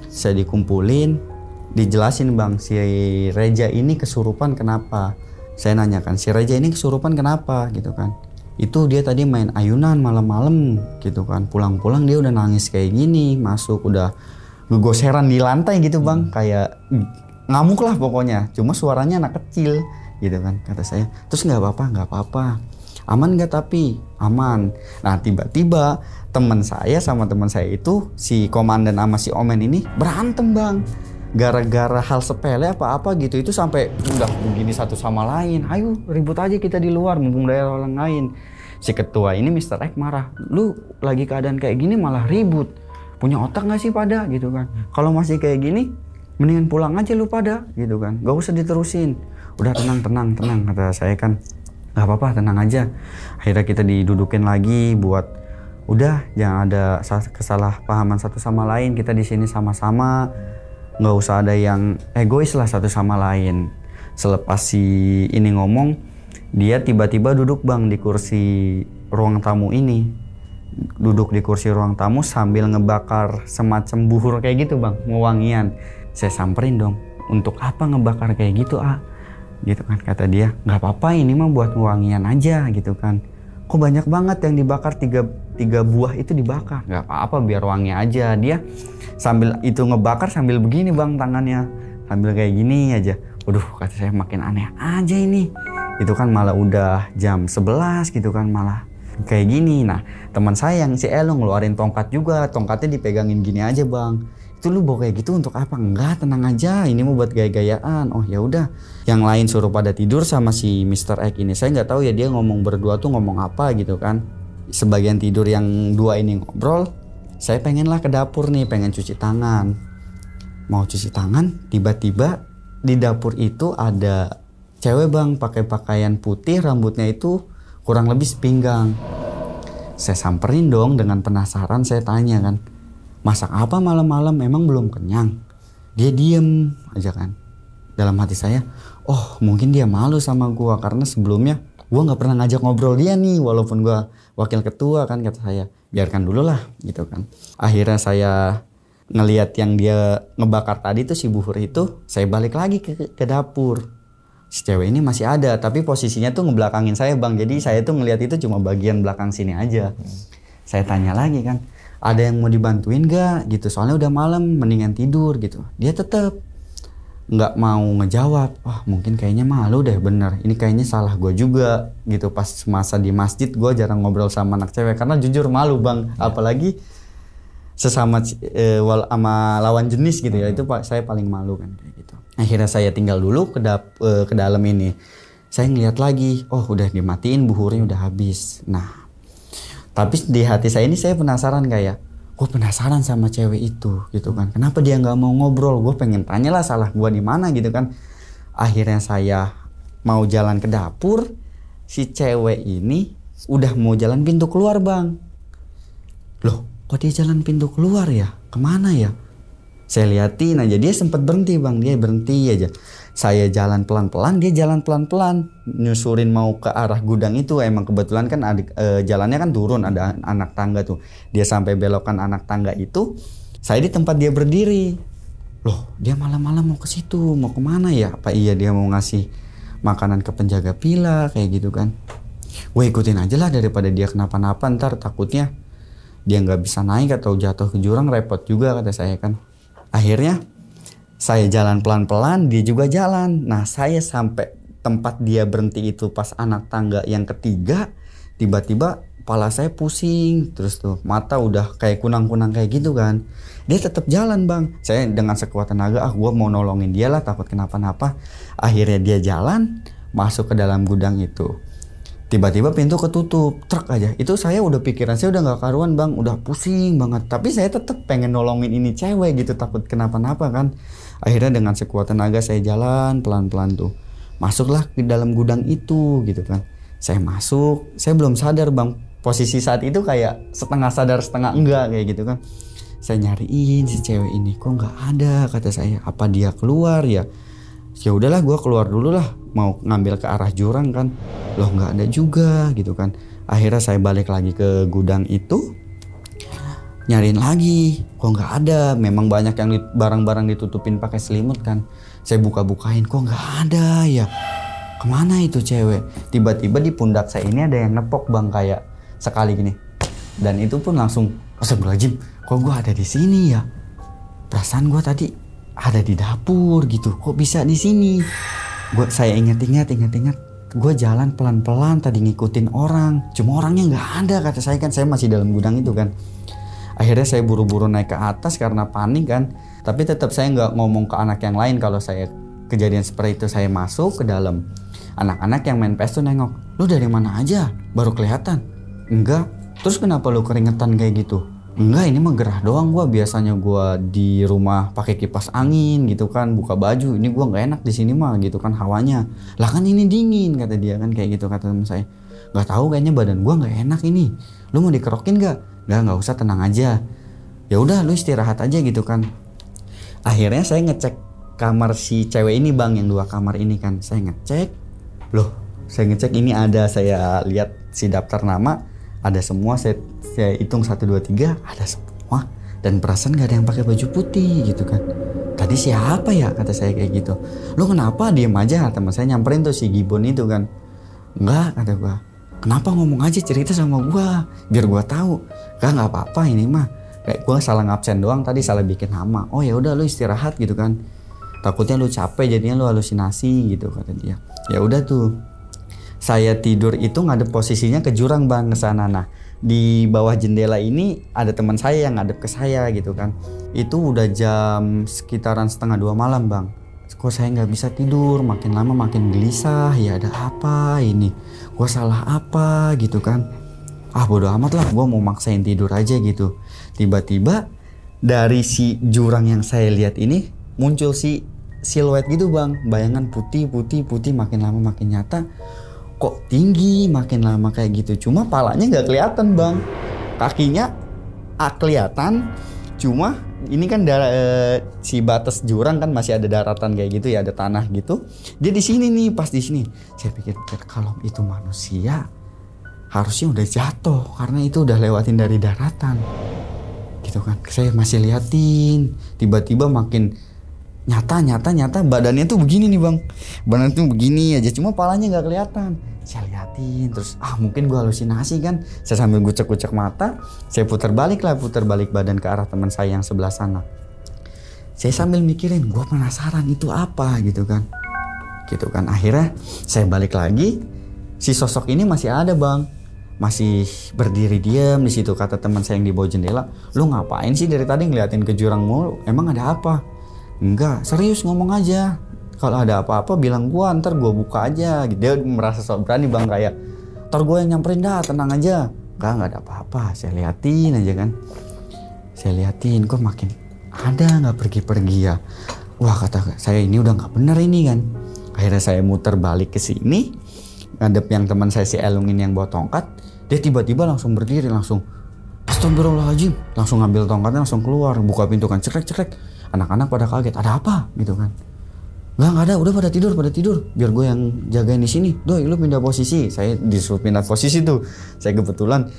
Saya dikumpulin, dijelasin bang, si Reja ini kesurupan kenapa. Saya nanyakan, si Reja ini kesurupan kenapa gitu kan. Itu dia tadi main ayunan malam-malam gitu kan. Pulang-pulang dia udah nangis kayak gini, masuk udah ngegoseran di lantai gitu bang. Kayak ngamuk lah pokoknya, cuma suaranya anak kecil gitu kan, kata saya. Terus nggak apa-apa, aman nggak? Tapi aman. Nah tiba-tiba teman saya sama teman saya itu, si komandan sama si Omen ini berantem bang, gara-gara hal sepele apa-apa gitu. Itu sampai udah begini satu sama lain, ayo ribut aja kita di luar mumpung daerah orang lain. Si ketua ini Mr. X marah, lu lagi keadaan kayak gini malah ribut, punya otak nggak sih pada gitu kan. Kalau masih kayak gini mendingan pulang aja lu pada gitu kan, gak usah diterusin. Udah tenang, kata saya kan. Gak apa-apa, tenang aja. Akhirnya kita didudukin lagi buat udah jangan ada kesalahpahaman satu sama lain, kita di sini sama-sama, nggak usah ada yang egois lah satu sama lain. Selepas si ini ngomong, dia tiba-tiba duduk bang di kursi ruang tamu ini. Duduk di kursi ruang tamu sambil ngebakar semacam buhur kayak gitu bang, wangian. Saya samperin dong, untuk apa ngebakar kayak gitu gitu kan. Kata dia, nggak apa-apa ini mah buat wangian aja gitu kan. kok banyak banget yang dibakar, tiga buah itu dibakar. Nggak apa-apa biar wangi aja. Dia sambil itu ngebakar sambil begini bang tangannya, sambil kayak gini aja. Waduh, kata saya makin aneh aja ini. Itu kan malah udah jam 11 gitu kan, malah kayak gini. Nah teman saya yang si Elo ngeluarin tongkat juga, tongkatnya dipegangin gini aja bang. Itu lu bawa kayak gitu untuk apa? Enggak, tenang aja, ini mau buat gaya-gayaan. Oh ya udah. Yang lain suruh pada tidur sama si Mr. X ini. Saya nggak tahu ya dia ngomong berdua tuh ngomong apa gitu kan. Sebagian tidur yang dua ini ngobrol. Saya pengen lah ke dapur nih, pengen cuci tangan. Mau cuci tangan, tiba-tiba di dapur itu ada cewek bang, pakai pakaian putih, rambutnya itu kurang lebih sepinggang. Saya samperin dong dengan penasaran, saya tanya kan, masak apa malam-malam, emang belum kenyang? Dia diem aja kan. Dalam hati saya, oh mungkin dia malu sama gua karena sebelumnya gua nggak pernah ngajak ngobrol dia nih, walaupun gua wakil ketua kan, kata saya. Biarkan dulu lah gitu kan. Akhirnya saya ngelihat yang dia ngebakar tadi tuh si buhur itu, saya balik lagi ke dapur. Si cewek ini masih ada, tapi posisinya tuh ngebelakangin saya bang. Jadi saya tuh ngelihat itu cuma bagian belakang sini aja. Saya tanya lagi kan, ada yang mau dibantuin gak gitu, soalnya udah malam mendingan tidur gitu. Dia tetap nggak mau ngejawab. Wah mungkin kayaknya malu deh, bener ini kayaknya salah gue juga gitu. Pas masa di masjid gue jarang ngobrol sama anak cewek karena jujur malu bang, apalagi sesama sama lawan jenis gitu ya. Itu saya paling malu kan kayak gitu. Akhirnya saya tinggal dulu ke dalam ini. Saya ngeliat lagi, oh udah dimatiin, buhurnya udah habis. Nah tapi di hati saya ini saya penasaran, kayak gue penasaran sama cewek itu gitu kan. Kenapa dia nggak mau ngobrol? Gue pengen tanya lah salah gue di mana gitu kan. Akhirnya saya mau jalan ke dapur, si cewek ini udah mau jalan pintu keluar bang. Loh kok dia jalan pintu keluar ya? Kemana ya? Saya liatin aja, dia sempat berhenti bang, dia berhenti aja. Saya jalan pelan-pelan, dia jalan pelan-pelan nyusurin mau ke arah gudang itu. Emang kebetulan kan jalannya kan turun, ada anak tangga tuh. Dia sampai belokan anak tangga itu, saya di tempat dia berdiri. Loh dia malam-malam mau ke situ, mau kemana ya? Apa iya dia mau ngasih makanan ke penjaga villa kayak gitu kan? Gue ikutin aja lah daripada dia kenapa-napa, ntar takutnya dia nggak bisa naik atau jatuh ke jurang, repot juga kata saya kan. Akhirnya saya jalan pelan-pelan, dia juga jalan. Nah saya sampai tempat dia berhenti itu pas anak tangga yang ketiga, tiba-tiba kepala saya pusing. Terus tuh mata udah kayak kunang-kunang kayak gitu kan. Dia tetap jalan bang. Saya dengan sekuat tenaga, gue mau nolongin dia lah, takut kenapa-napa. Akhirnya dia jalan masuk ke dalam gudang itu. Tiba-tiba pintu ketutup, truk aja. Itu saya udah pikiran saya udah gak karuan bang, udah pusing banget. Tapi saya tetap pengen nolongin ini cewek gitu, takut kenapa-napa kan. Akhirnya dengan sekuat tenaga saya jalan pelan-pelan tuh. Masuklah ke dalam gudang itu gitu kan. Saya masuk, saya belum sadar bang. Posisi saat itu kayak setengah sadar setengah enggak kayak gitu kan. Saya nyariin si cewek ini, kok gak ada kata saya. Apa dia keluar ya? Ya udahlah gue keluar dulu lah, mau ngambil ke arah jurang kan. Loh nggak ada juga gitu kan. Akhirnya saya balik lagi ke gudang itu, nyariin lagi, kok nggak ada. Memang banyak yang barang-barang ditutupin pakai selimut kan. Saya buka-bukain, kok nggak ada ya. Kemana itu cewek? Tiba-tiba di pundak saya ini ada yang nepok bang, kayak sekali gini. Dan itu pun langsung, astagfirullahaladzim, kok gue ada di sini ya? Perasaan gue tadi ada di dapur gitu, kok bisa di sini? Saya ingat-ingat, gue jalan pelan-pelan tadi ngikutin orang, cuma orangnya nggak ada kata saya kan. Saya masih dalam gudang itu kan. Akhirnya saya buru-buru naik ke atas karena panik kan. Tapi tetap saya nggak ngomong ke anak yang lain kalau saya kejadian seperti itu. Saya masuk ke dalam. Anak-anak yang main PS tuh nengok, lu dari mana aja? Baru kelihatan. Enggak. Terus kenapa lu keringetan kayak gitu? Enggak, ini mah gerah doang gua. Biasanya gua di rumah pakai kipas angin gitu kan, buka baju. Ini gua nggak enak di sini mah gitu kan hawanya. Lah kan ini dingin kata dia kan kayak gitu kata teman saya. Nggak tahu kayaknya badan gua nggak enak ini. Lu mau dikerokin nggak? Nggak usah, tenang aja. Ya udah lu istirahat aja gitu kan. Akhirnya saya ngecek kamar si cewek ini bang, yang 2 kamar ini kan. Saya ngecek. Loh, saya ngecek ini ada, saya lihat si daftar nama. Ada semua, saya hitung 1, 2, 3, ada semua. Dan perasaan gak ada yang pakai baju putih gitu kan. Tadi siapa ya kata saya kayak gitu. Lu kenapa diem aja? Teman saya nyamperin tuh si Gibon itu kan. Enggak kata gua, kenapa ngomong aja, cerita sama gua biar gua tahu. Nggak apa-apa ini mah, kayak gua salah ngabsen doang tadi, salah bikin nama. Oh ya udah lu istirahat gitu kan, takutnya lu capek jadinya lu halusinasi gitu kata dia. Ya udah tuh, saya tidur itu ngadep posisinya ke jurang bang, ke sana. Nah di bawah jendela ini ada teman saya yang ngadep ke saya gitu kan. Itu udah jam sekitaran 1:30 malam bang. Kok saya nggak bisa tidur, makin lama makin gelisah. Ya ada apa ini, gue salah apa gitu kan. Bodo amat lah, gue mau maksain tidur aja gitu. Tiba-tiba dari si jurang yang saya lihat ini muncul si siluet gitu bang, bayangan putih makin lama makin nyata. Kok tinggi makin lama kayak gitu, cuma palanya nggak kelihatan bang, kakinya kelihatan, cuma ini kan si batas jurang kan masih ada daratan kayak gitu ya, ada tanah gitu. Dia di sini nih, pas di sini. Saya pikir kalau itu manusia harusnya udah jatuh karena itu udah lewatin dari daratan gitu kan. Saya masih liatin, tiba-tiba makin nyata badannya tuh begini nih bang, badannya tuh begini aja, cuma palanya nggak kelihatan. Saya liatin terus, mungkin gua halusinasi kan. Saya sambil gucek mata, saya putar balik badan ke arah teman saya yang sebelah sana. Saya sambil mikirin, gua penasaran itu apa gitu kan. Akhirnya saya balik lagi, si sosok ini masih ada bang, masih berdiri diam di situ. Kata teman saya yang di bawah jendela, lu ngapain sih dari tadi ngeliatin ke jurang mulu, emang ada apa? Enggak, serius ngomong aja. Kalau ada apa-apa bilang gua, ntar gua buka aja. Dia merasa sok berani bang, kayak ntar gua yang nyamperin dah, tenang aja. Enggak ada apa-apa. Saya liatin aja kan. Kok makin ada nggak pergi-pergi ya. Wah kata saya, ini udah nggak bener ini kan. Akhirnya saya muter balik ke sini, ngadep yang teman saya si Elung ini yang bawa tongkat. Dia tiba-tiba langsung berdiri, langsung astagfirullahaladzim, langsung ngambil tongkatnya, langsung keluar, buka pintu kan, cekrek. Anak-anak pada kaget, ada apa gitu kan. Nggak ada, udah pada tidur, biar gue yang jagain di sini. Doi, lu pindah posisi. Saya disuruh pindah posisi tuh. Saya kebetulan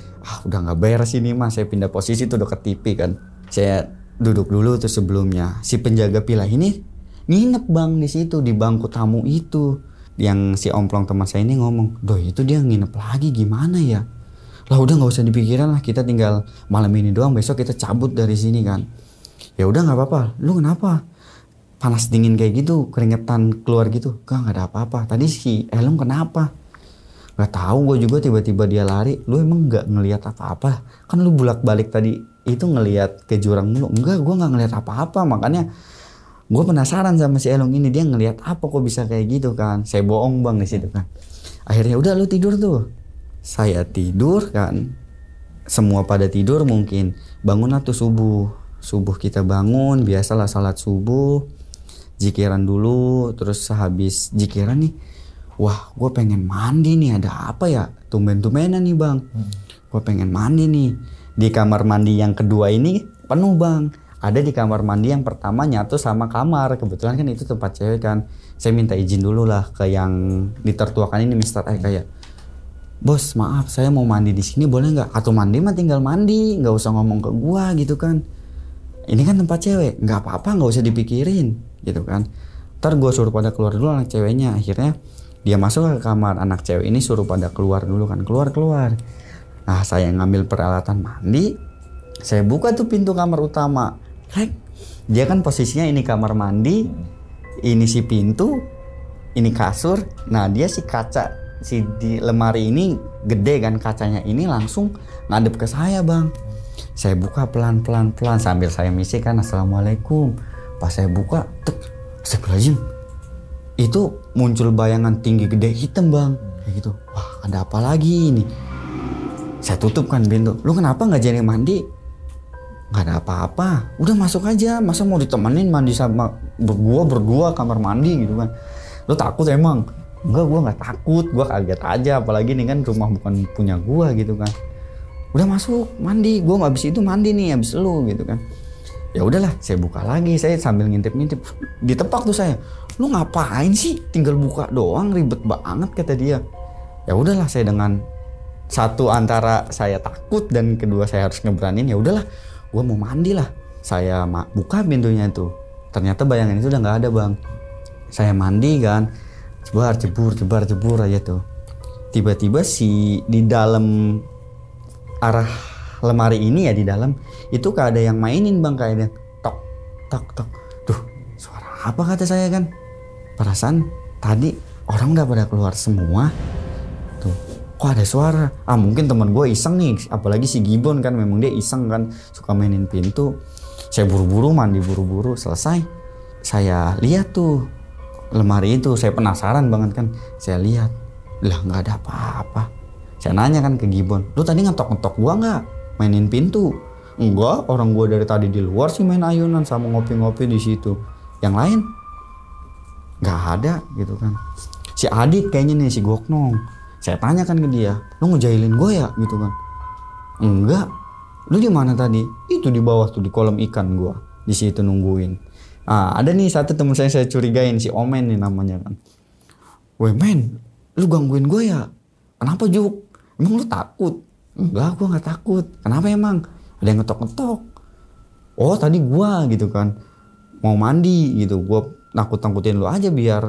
udah nggak beres ini mas, saya pindah posisi tuh deket TV kan. Saya duduk dulu tuh sebelumnya. Si penjaga villa ini nginep bang di situ, di bangku tamu itu. Yang si omplong teman saya ini ngomong, Doi itu dia nginep lagi gimana ya. Lah udah nggak usah dipikirin lah, kita tinggal malam ini doang, besok kita cabut dari sini kan. Ya udah nggak apa-apa. Lu kenapa? Panas dingin kayak gitu, keringetan keluar gitu. Nggak ada apa-apa. Tadi si Elum kenapa? Nggak tahu, gue juga tiba-tiba dia lari. Lu emang nggak ngelihat apa-apa? Kan lu bolak-balik tadi itu ngelihat ke jurang mulu. Enggak, gue nggak ngelihat apa-apa. Makanya gue penasaran sama si Elung ini, dia ngelihat apa kok bisa kayak gitu kan. Saya bohong bang di situ kan. Akhirnya udah lu tidur tuh. Saya tidur kan. Semua pada tidur mungkin. Bangunlah tuh subuh kita bangun, biasalah salat subuh, zikiran dulu. Terus habis zikiran nih, wah gue pengen mandi nih, ada apa ya, tumben-tumbenan nih bang. Gue pengen mandi nih. Di kamar mandi yang kedua ini penuh bang. Ada di kamar mandi yang pertama nyatu sama kamar, kebetulan kan itu tempat cewek kan. Saya minta izin dulu lah ke yang ditertuakan ini, Mr. kayak, bos maaf saya mau mandi di sini boleh nggak? Atau mandi mah tinggal mandi, nggak usah ngomong ke gua gitu kan. Ini kan tempat cewek, nggak apa-apa, nggak usah dipikirin gitu kan. Ntar gue suruh pada keluar dulu anak ceweknya. Akhirnya dia masuk ke kamar, anak cewek ini suruh pada keluar dulu kan, keluar. Nah saya ngambil peralatan mandi, saya buka tuh pintu kamar utama. Dia kan posisinya ini kamar mandi, ini si pintu, ini kasur. Nah dia si kaca, si di lemari ini gede kan kacanya, ini langsung ngadep ke saya bang. Saya buka pelan-pelan sambil saya misi kan, assalamualaikum. Pas saya buka, astagfirullahaladzim, itu muncul bayangan tinggi gede hitam bang, kayak gitu. Wah ada apa lagi ini? Saya tutup kan pintu. Lu kenapa nggak jadi mandi? Nggak ada apa-apa. Udah masuk aja. Masa mau ditemenin mandi sama berdua kamar mandi gitu kan? Lu takut emang? Enggak, gua nggak takut. Gua kaget aja. Apalagi nih kan rumah bukan punya gua gitu kan. Udah masuk mandi, gue abis itu mandi nih abis lu gitu kan. Ya udahlah, saya buka lagi, saya sambil ngintip ditepak tuh saya. Lu ngapain sih, tinggal buka doang, ribet banget kata dia. Ya udahlah, saya dengan satu antara saya takut dan kedua saya harus ngeberanin, ya udahlah gue mau mandi lah. Saya buka pintunya tuh, ternyata bayangan itu udah nggak ada bang. Saya mandi kan, jebur aja tuh. tiba-tiba si di dalam arah lemari ini ya, di dalam itu kayak ada yang mainin bang, kayak ada tok tok tok. Tuh suara apa kata saya kan, perasaan tadi orang udah pada keluar semua tuh, kok ada suara. Mungkin teman gue iseng nih, apalagi si Gibbon kan, memang dia iseng kan, suka mainin pintu. Saya buru-buru mandi, buru-buru selesai, saya lihat tuh lemari itu, saya penasaran banget kan, saya lihat lah nggak ada apa-apa. Saya nanya kan ke Gibbon, lu tadi ngetok-ngetok gua nggak mainin pintu? Enggak, orang gua dari tadi di luar sih main ayunan sama ngopi-ngopi di situ. Yang lain nggak ada gitu kan. Si Adit kayaknya nih, si Goknong, saya tanya kan ke dia, lu ngejailin gua ya gitu kan? Enggak, lu di mana tadi? Itu di bawah tuh, di kolam ikan gua di situ nungguin. Ada nih satu teman saya curigain, si Omen nih namanya kan. Weh men, lu gangguin gue ya? Kenapa Juk? Emang lu takut? Enggak, gue nggak takut. Kenapa emang? Ada yang ngetok-ngetok. Oh tadi gue gitu kan, mau mandi gitu. Gue nakut-nakutin lu aja biar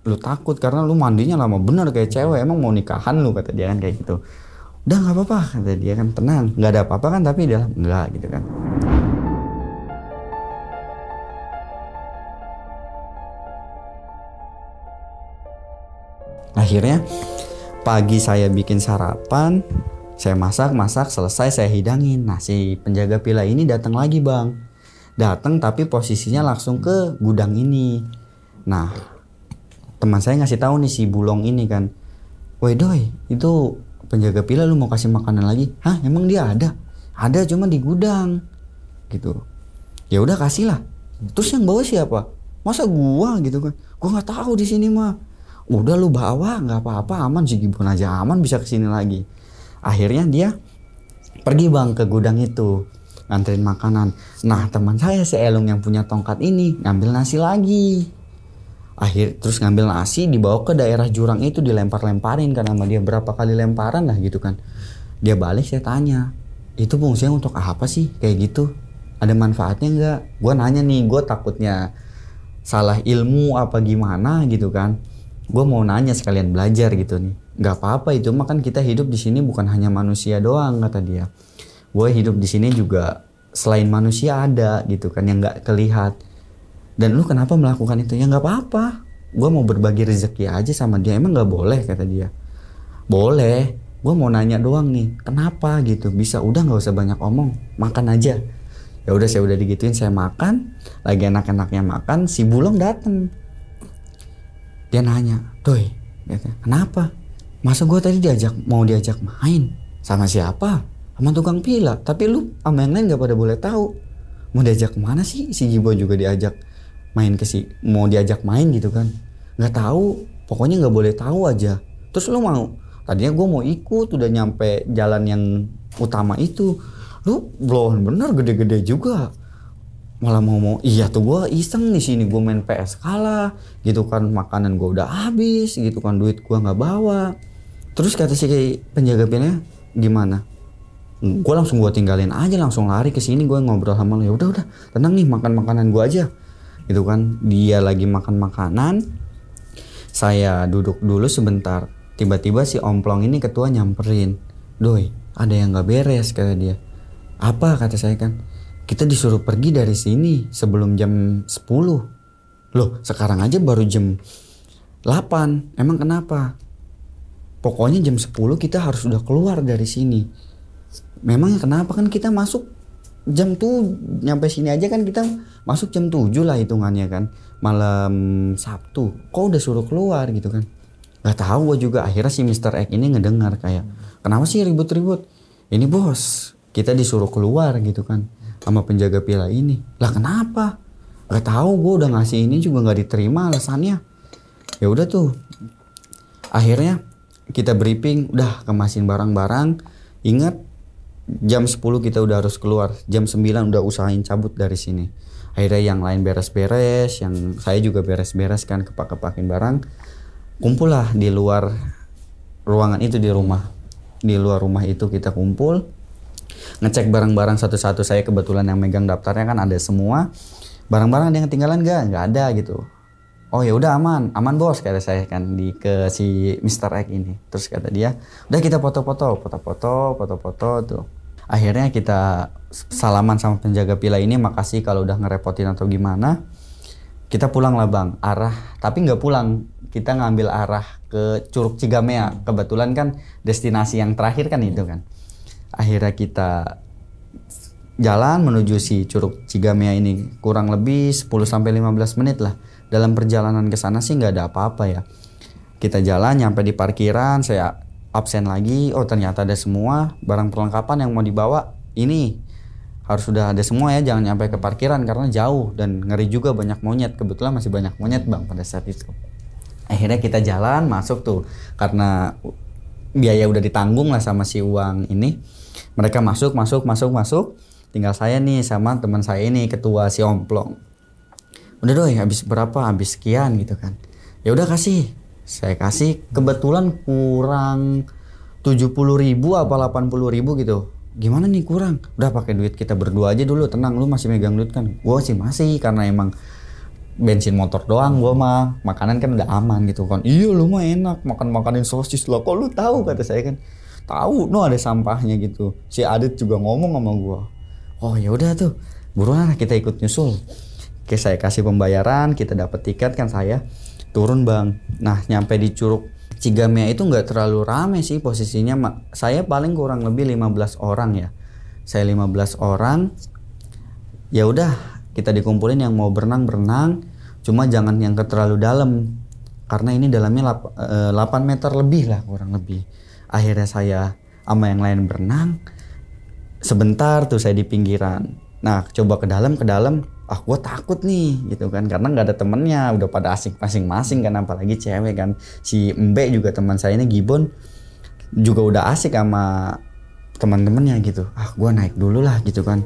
lu takut, karena lu mandinya lama bener kayak cewek. Emang mau nikahan lu, kata dia kan kayak gitu. Udah nggak apa-apa kata dia kan, tenang, nggak ada apa-apa kan, tapi dia enggak gitu kan. Akhirnya pagi saya bikin sarapan, saya masak selesai saya hidangin. Nah si penjaga villa ini datang lagi bang, datang tapi posisinya langsung ke gudang ini. Nah teman saya ngasih tahu nih si Bulong ini kan, woi doi itu penjaga villa lu mau kasih makanan lagi? Hah emang dia ada? Ada cuma di gudang gitu. Ya udah kasih lah. Terus yang bawa siapa? Masa gua gitu kan? Gua nggak tahu di sini mah. Udah lu bawa, nggak apa-apa, aman, si Gibbon aja aman bisa kesini lagi. Akhirnya dia pergi bang ke gudang itu nganterin makanan. Nah teman saya si Elung yang punya tongkat ini ngambil nasi lagi. Terus ngambil nasi dibawa ke daerah jurang itu, dilempar-lemparin kan sama dia, berapa kali lemparan lah gitu kan. Dia balik, saya tanya, itu fungsinya untuk apa sih kayak gitu? Ada manfaatnya nggak? Gue nanya nih, gue takutnya salah ilmu apa gimana gitu kan. Gue mau nanya sekalian belajar gitu nih. Gak apa-apa, itu mah kan kita hidup di sini bukan hanya manusia doang kata dia. Gue hidup di sini juga selain manusia ada gitu kan yang nggak terlihat. Dan lu kenapa melakukan itu? Ya nggak apa-apa. Gue mau berbagi rezeki aja sama dia. Emang nggak boleh kata dia. Boleh. Gue mau nanya doang nih. Kenapa gitu? Bisa udah nggak usah banyak omong. Makan aja. Ya udah saya udah digituin, saya makan. Lagi enak-enaknya makan, si Bulong dateng. Dia nanya, doi, kenapa? Masa gue tadi mau diajak main? Sama siapa? Sama tukang pila. Tapi lu sama yang lain gak pada boleh tahu. Mau diajak kemana sih? Si Gibbon juga diajak main mau diajak main gitu kan? Gak tahu. Pokoknya gak boleh tahu aja. Terus lu mau? Tadinya gue mau ikut, udah nyampe jalan yang utama itu. Lu blown bener, gede-gede juga. Malah mau iya tuh gue iseng di sini, gue main PS kalah gitu kan, makanan gue udah habis gitu kan, duit gue nggak bawa. Terus kata si penjaga villa, gimana? Gue langsung gue tinggalin aja, langsung lari ke sini, gue ngobrol sama lo. Ya udah tenang nih, makan makanan gue aja gitu kan. Dia lagi makan makanan, saya duduk dulu sebentar. Tiba-tiba si Omplong ini ketua nyamperin, doi ada yang nggak beres kata dia. Apa kata saya kan? Kita disuruh pergi dari sini sebelum jam 10. Loh, sekarang aja baru jam 8. Emang kenapa? Pokoknya jam 10 kita harus udah keluar dari sini. Memangnya kenapa? Kan kita masuk jam tuh nyampe sini aja kan kita masuk jam 7 lah hitungannya kan. Malam Sabtu. Kok udah suruh keluar gitu kan? Gak tahu gue juga. Akhirnya si Mr. X ini ngedengar kayak, kenapa sih ribut-ribut? Ini bos, kita disuruh keluar gitu kan sama penjaga villa ini. Lah kenapa? Gak tahu, gue udah ngasih ini juga nggak diterima alasannya. Ya udah tuh. Akhirnya kita briefing, udah kemasin barang-barang. Ingat jam 10 kita udah harus keluar. Jam 9 udah usahain cabut dari sini. Akhirnya yang lain beres-beres, yang saya juga beres-beres kan, kepak-kepakin barang. Kumpul lah di luar ruangan itu, di rumah. Di luar rumah itu kita kumpul. Ngecek barang-barang satu-satu. Saya kebetulan yang megang daftarnya kan ada semua. Barang-barang ada yang ketinggalan nggak ada gitu. Oh ya udah aman bos kata saya kan ke si Mr. X ini. Terus kata dia, udah kita foto-foto tuh. Akhirnya kita salaman sama penjaga villa ini, makasih kalau udah ngerepotin atau gimana. Kita pulang lah bang, tapi nggak pulang, kita ngambil arah ke Curug Cigamea. Kebetulan kan destinasi yang terakhir kan itu kan. Akhirnya kita jalan menuju si Curug Cigamea ini kurang lebih 10-15 menit lah. Dalam perjalanan ke sana sih nggak ada apa-apa ya. Kita jalan nyampe di parkiran, saya absen lagi. Oh ternyata ada semua barang perlengkapan yang mau dibawa ini harus sudah ada semua ya, jangan nyampe ke parkiran karena jauh dan ngeri juga banyak monyet. Kebetulan masih banyak monyet bang pada saat itu. Akhirnya kita jalan masuk tuh karena biaya udah ditanggung lah sama si uang ini. Mereka masuk. Tinggal saya nih sama teman saya ini ketua si Omplong. Udah doi habis berapa? Habis sekian gitu kan. Ya udah kasih. Saya kasih, kebetulan kurang 70.000 apa 80.000 gitu. Gimana nih kurang? Udah pakai duit kita berdua aja dulu, tenang, lu masih megang duit kan? Gua sih masih, karena emang bensin motor doang gua mah. Makanan kan udah aman gitu kan. Iya lu mah enak makanin sosis lah. Kok lu tahu kata saya kan? Tahu, no ada sampahnya gitu. Si Adit juga ngomong sama gua. Oh ya udah tuh, buruan kita ikut nyusul. Oke, saya kasih pembayaran, kita dapat tiket kan saya. Turun bang. Nah nyampe di Curug Cigamea itu nggak terlalu rame sih posisinya. Saya paling kurang lebih 15 orang ya. Saya 15 orang. Ya udah kita dikumpulin yang mau berenang. Cuma jangan yang terlalu dalam. Karena ini dalamnya 8 meter lebih lah kurang lebih. Akhirnya saya sama yang lain berenang. Sebentar tuh saya di pinggiran. Nah coba ke dalam. Gue takut nih gitu kan karena nggak ada temennya, udah pada asik masing-masing kan, apalagi cewek kan. Si Mbe juga teman saya ini Gibbon juga udah asik sama teman-temannya gitu. Gue naik dulu lah gitu kan.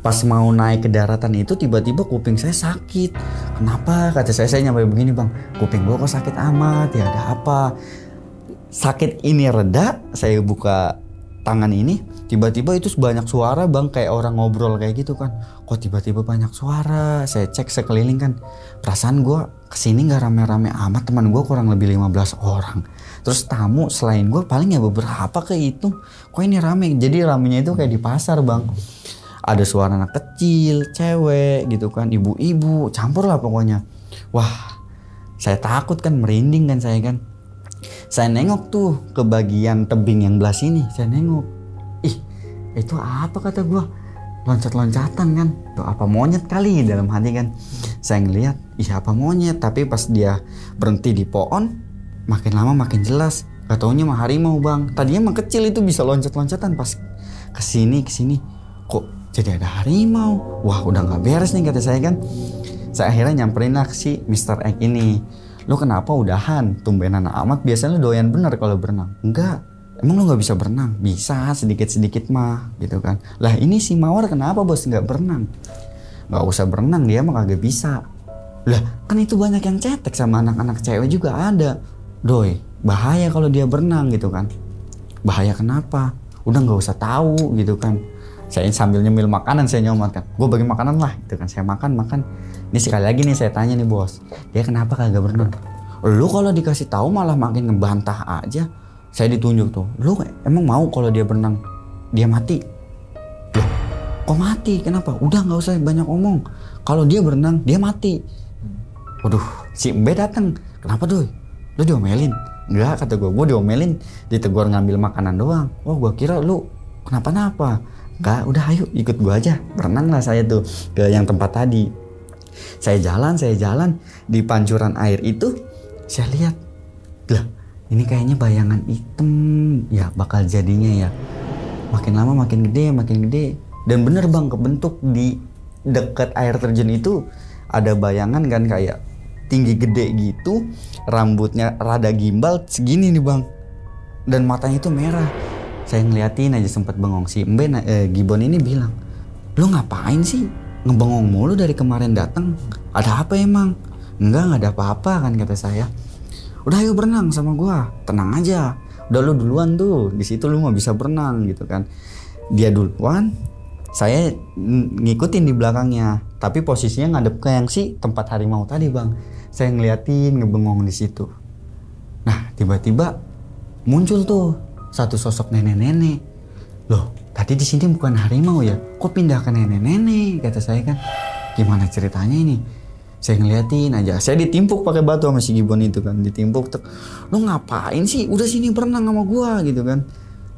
Pas mau naik ke daratan itu tiba-tiba kuping saya sakit. Kenapa? Kata saya nyampe begini bang, kuping gue kok sakit amat ya, ada apa? Sakit ini reda, saya buka tangan ini, tiba-tiba itu banyak suara bang, kayak orang ngobrol kayak gitu kan. Kok tiba-tiba banyak suara? Saya cek sekeliling kan, perasaan gue kesini nggak rame-rame amat, teman gue kurang lebih 15 orang. Terus tamu selain gue paling ya beberapa kayak itu. Kok ini rame? Jadi ramenya itu kayak di pasar bang. Ada suara anak kecil, cewek gitu kan, ibu-ibu, campur lah pokoknya. Wah, saya takut kan, merinding kan saya kan. Saya nengok tuh ke bagian tebing yang belah sini, saya nengok. Ih, itu apa kata gue? Loncat-loncatan kan. Itu apa monyet kali dalam hati kan. Saya ngeliat, ih apa monyet. Tapi pas dia berhenti di pohon, makin lama makin jelas. Gak taunya mah harimau bang. Tadinya mah kecil itu bisa loncat-loncatan, pas kesini kok jadi ada harimau. Wah udah gak beres nih kata saya kan. Saya akhirnya nyamperin lah si Mr. X ini. Lu kenapa udahan? Tumbenan amat, biasanya lu doyan bener kalau berenang. Enggak, emang lu gak bisa berenang? Bisa, sedikit-sedikit mah gitu kan. Lah ini si Mawar kenapa bos gak berenang? Gak usah berenang, dia mah kagak bisa. Lah kan itu banyak yang cetek sama anak-anak cewek juga ada. Doi, bahaya kalau dia berenang gitu kan. Bahaya kenapa? Udah gak usah tahu gitu kan. Saya sambil nyemil makanan, saya nyomot kan. Gue bagi makanan lah gitu kan. Saya makan. Ini sekali lagi nih saya tanya nih bos, dia kenapa kagak berenang? Lu kalau dikasih tahu malah makin ngebantah aja. Saya ditunjuk tuh, lu emang mau kalau dia berenang dia mati? Loh, kok mati? Kenapa? Udah nggak usah banyak omong. Kalau dia berenang dia mati. Waduh, si Mbe datang. Kenapa doi? Lu diomelin? Enggak kata gue diomelin, ditegur ngambil makanan doang. Wah gue kira lu kenapa-napa. Enggak, udah ayo ikut gue aja. Berenang lah saya tuh ke yang tempat tadi. Saya jalan di pancuran air itu, saya lihat, lah ini kayaknya bayangan hitam ya bakal jadinya ya. Makin lama makin gede, dan bener bang kebentuk di dekat air terjun itu ada bayangan kan kayak tinggi gede gitu, rambutnya rada gimbal segini nih bang, dan matanya itu merah. Saya ngeliatin aja sempet bengong. Si Gibbon ini bilang, lu ngapain sih? Ngebengong mulu dari kemarin datang. Ada apa emang? Enggak ada apa-apa kan kata saya. Udah ayo berenang sama gua. Tenang aja. Udah lu duluan tuh. Di situ lu mah bisa berenang gitu kan. Dia duluan, saya ngikutin di belakangnya. Tapi posisinya ngadep ke yang si tempat harimau tadi bang. Saya ngeliatin ngebengong di situ. Nah tiba-tiba muncul tuh satu sosok nenek-nenek. Loh tadi di sini bukan harimau ya? Kok pindah ke nenek-nenek? Kata saya kan. Gimana ceritanya ini? Saya ngeliatin aja. Saya ditimpuk pakai batu sama si Gibbon itu kan. Ditimpuk. Lo ngapain sih? Udah sini berenang sama gua gitu kan.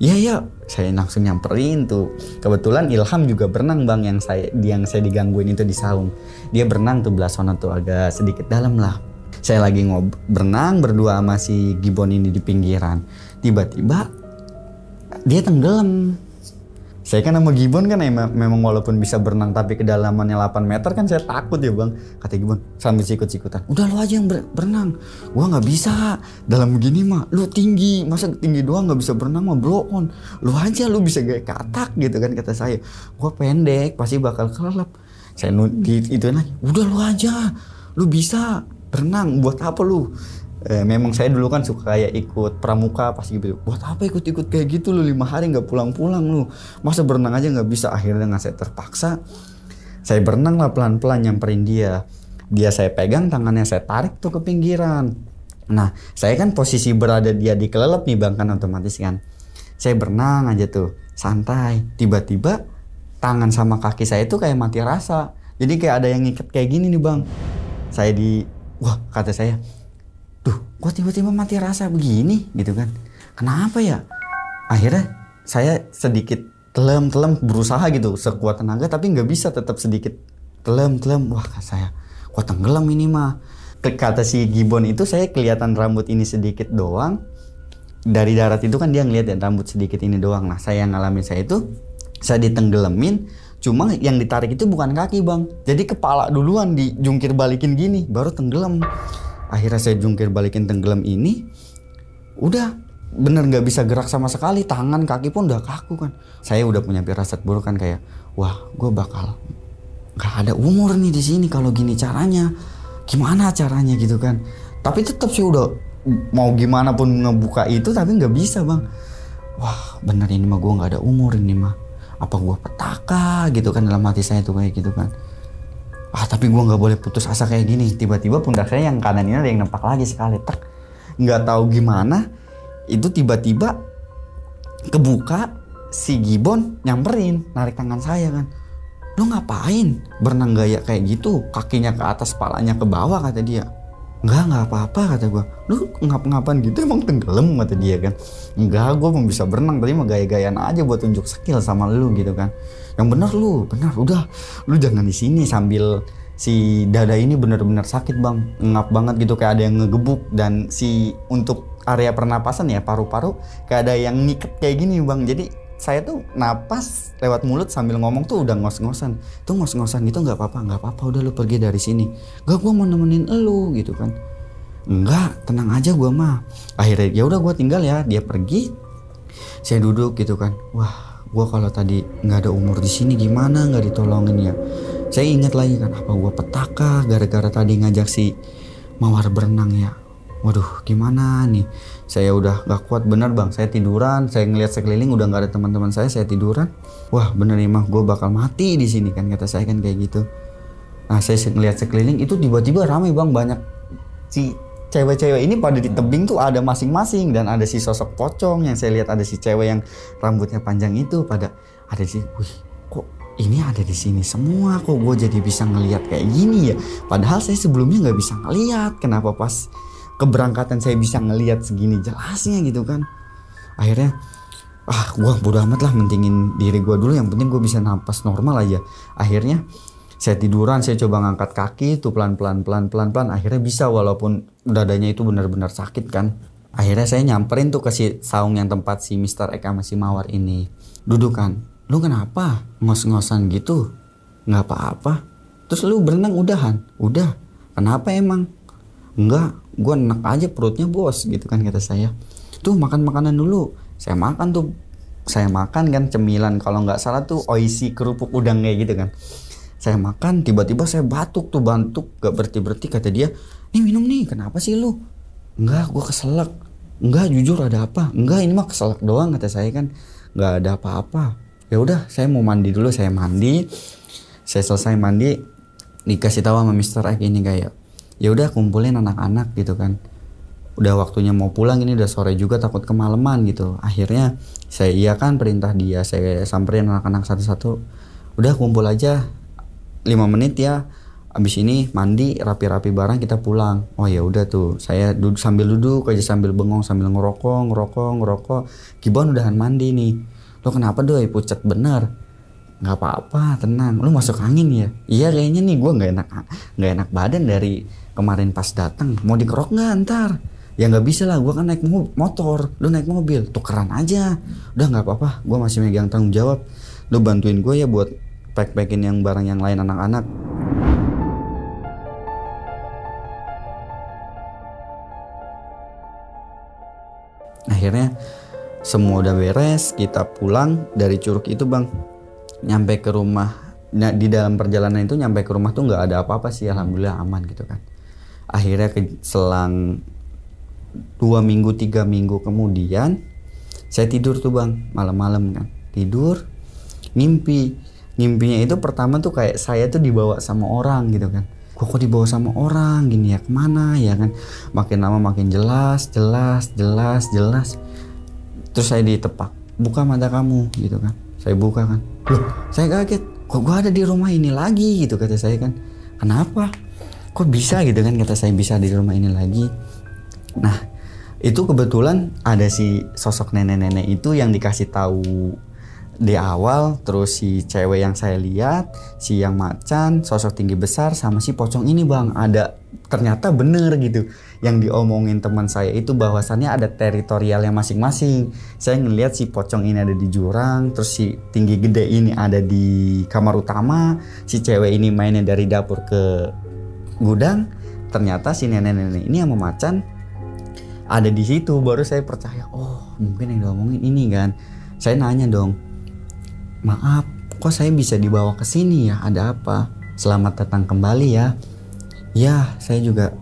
Iya. Saya langsung nyamperin tuh. Kebetulan Ilham juga berenang bang. Yang saya digangguin itu di saung. Dia berenang tuh belah sana tuh agak sedikit dalam lah. Saya lagi berenang berdua sama si Gibbon ini di pinggiran. Tiba-tiba dia tenggelam. Saya kan sama Gibbon kan memang walaupun bisa berenang tapi kedalamannya 8 meter kan saya takut ya bang. Kata Gibbon sambil sikut-sikutan. Udah lu aja yang berenang. Gua gak bisa. Dalam begini mah lu tinggi. Masa tinggi doang gak bisa berenang mah blow on. Lu aja lu bisa gaya katak gitu kan kata saya. Gua pendek pasti bakal kelelep. Saya itu lagi. Udah lu aja. Lu bisa berenang. Buat apa lu? Memang saya dulu kan suka kayak ikut pramuka pasti gitu. Buat apa ikut-ikut kayak gitu lu 5 hari nggak pulang-pulang lu. Masa berenang aja nggak bisa. Akhirnya nggak saya terpaksa. Saya berenang lah pelan-pelan nyamperin dia. Dia saya pegang tangannya saya tarik tuh ke pinggiran. Nah saya kan posisi berada dia di kelelep nih bang kan otomatis kan. Saya berenang aja tuh santai. Tiba-tiba tangan sama kaki saya tuh kayak mati rasa. Jadi kayak ada yang ngikat kayak gini nih bang. Wah kata saya. Duh, kok tiba-tiba mati rasa begini gitu kan. Kenapa ya? Akhirnya saya sedikit telem berusaha gitu sekuat tenaga tapi nggak bisa, tetap sedikit telem. Wah kata saya, kok tenggelam ini mah. Kata si Gibbon itu saya kelihatan rambut ini sedikit doang. Dari darat itu kan dia ngeliat ya rambut sedikit ini doang. Nah saya yang ngalamin saya itu, saya ditenggelamin. Cuma yang ditarik itu bukan kaki bang. Jadi kepala duluan dijungkir balikin gini baru tenggelam. Akhirnya saya jungkir balikin tenggelam ini, udah bener nggak bisa gerak sama sekali, tangan kaki pun udah kaku kan. Saya udah punya firasat buruk kan kayak, wah gue bakal nggak ada umur nih di sini kalau gini caranya. Gimana caranya gitu kan? Tapi tetap sih udah mau gimana pun ngebuka itu tapi nggak bisa bang. Wah bener ini mah gue nggak ada umur ini mah. Apa gue petaka gitu kan dalam hati saya tuh kayak gitu kan. Tapi gue nggak boleh putus asa kayak gini. Tiba-tiba pundak saya yang kanan ini ada yang nempak lagi sekali. Nggak tahu gimana itu tiba-tiba kebuka, si Gibbon nyamperin narik tangan saya kan. Lo ngapain berenang gaya kayak gitu, kakinya ke atas palanya ke bawah kata dia. Nggak apa-apa kata gue. Lu ngapa-ngapain gitu emang tenggelam kata dia kan. Enggak, gue mau bisa berenang tadi mah gaya-gayaan aja buat tunjuk skill sama lu gitu kan. Yang bener udah lu jangan di sini. Sambil si dada ini bener-bener sakit bang, ngap banget gitu kayak ada yang ngegebuk. Dan si untuk area pernapasan ya paru-paru kayak ada yang ngiket kayak gini bang. Jadi saya tuh napas lewat mulut sambil ngomong tuh udah ngos-ngosan. Tuh ngos-ngosan gitu nggak apa-apa udah lu pergi dari sini. Gak, gue mau nemenin lu gitu kan. Enggak, tenang aja gue mah. Akhirnya ya udah gue tinggal ya, dia pergi. Saya duduk gitu kan. Wah, gue kalau tadi nggak ada umur di sini gimana nggak ditolongin ya. Saya ingat lagi kan apa gue petaka gara-gara tadi ngajak si Mawar berenang ya. Waduh gimana nih, saya udah gak kuat bener bang, saya tiduran, saya ngeliat sekeliling udah gak ada teman-teman saya tiduran. Wah bener nih mah gue bakal mati di sini kan kata saya kan kayak gitu. Nah saya ngeliat sekeliling itu tiba-tiba ramai bang, banyak si cewek-cewek ini pada di tebing tuh ada masing-masing. Dan ada si sosok pocong yang saya lihat, ada si cewek yang rambutnya panjang itu pada ada si, wih kok ini ada di sini semua, kok gue jadi bisa ngelihat kayak gini ya. Padahal saya sebelumnya nggak bisa ngelihat, kenapa pas keberangkatan saya bisa ngelihat segini jelasnya gitu kan. Akhirnya gue bodo amat lah, mentingin diri gue dulu, yang penting gue bisa napas normal aja. Akhirnya saya tiduran, saya coba ngangkat kaki tuh pelan-pelan, akhirnya bisa walaupun dadanya itu benar-benar sakit kan. Akhirnya saya nyamperin tuh ke si saung yang tempat si Mr. Ek sama si Mawar ini duduk kan. Lu kenapa ngos-ngosan gitu? Nggak apa-apa. Terus lu berenang udahan? Udah. Kenapa emang? Enggak, gue enak aja perutnya bos gitu kan kata saya. Tuh makan makanan dulu. Saya makan tuh, saya makan kan cemilan kalau nggak salah tuh oisi kerupuk udang kayak gitu kan. Saya makan, tiba-tiba saya batuk gak berhenti kata dia. Nih minum nih, kenapa sih lu? Enggak, gue keselak. Enggak, jujur ada apa? Enggak, ini mah keselak doang kata saya kan. Nggak ada apa-apa. Ya udah, saya mau mandi dulu. Saya mandi. Saya selesai mandi, dikasih tahu sama Mr. Ek ini kayak, Ya udah kumpulin anak-anak gitu kan. Udah waktunya mau pulang, ini udah sore juga, takut kemalaman gitu. Akhirnya saya iakan perintah dia, saya samperin anak-anak satu-satu. Udah kumpul aja 5 menit ya. Abis ini mandi rapi-rapi barang kita pulang. Oh ya udah tuh, saya sambil duduk aja sambil bengong sambil ngerokok. Kibon udahan mandi nih. Lo kenapa doi pucet bener? Nggak apa-apa, tenang. Lo masuk angin ya? Iya kayaknya nih gue nggak enak badan dari kemarin pas datang. Mau dikerok nggak ntar? Ya nggak bisa lah, gue kan naik motor, lu naik mobil, tukeran aja. Udah nggak apa-apa, gue masih megang tanggung jawab. Lu bantuin gue ya buat pack-packin yang barang yang lain anak-anak. Akhirnya semua udah beres, kita pulang dari Curug itu bang. Nyampe ke rumah, nah, di dalam perjalanan itu nyampe ke rumah tuh nggak ada apa-apa sih, alhamdulillah aman gitu kan. Akhirnya selang 2 minggu 3 minggu kemudian saya tidur tuh bang, malam-malam kan tidur, ngimpinya itu pertama tuh kayak saya tuh dibawa sama orang gitu kan. Kok dibawa sama orang gini ya, kemana ya kan. Makin lama makin jelas. Terus saya ditepak, buka mata kamu gitu kan. Saya buka kan, loh saya kaget, kok gua ada di rumah ini lagi gitu kata saya kan. Kenapa kok bisa gitu kan, kata saya bisa di rumah ini lagi. Nah itu kebetulan ada si sosok nenek-nenek itu yang dikasih tahu di awal. Terus si cewek yang saya lihat, si yang macan, sosok tinggi besar, sama si pocong ini bang, ada ternyata bener gitu yang diomongin teman saya itu, bahwasannya ada teritorialnya masing-masing. Saya ngelihat si pocong ini ada di jurang, terus si tinggi gede ini ada di kamar utama, si cewek ini mainnya dari dapur ke gudang. Ternyata si nenek-nenek ini sama macan ada di situ. Baru saya percaya, oh mungkin yang diomongin ini kan. Saya nanya dong, maaf kok saya bisa dibawa ke sini ya, ada apa? Selamat datang kembali ya. Ya saya juga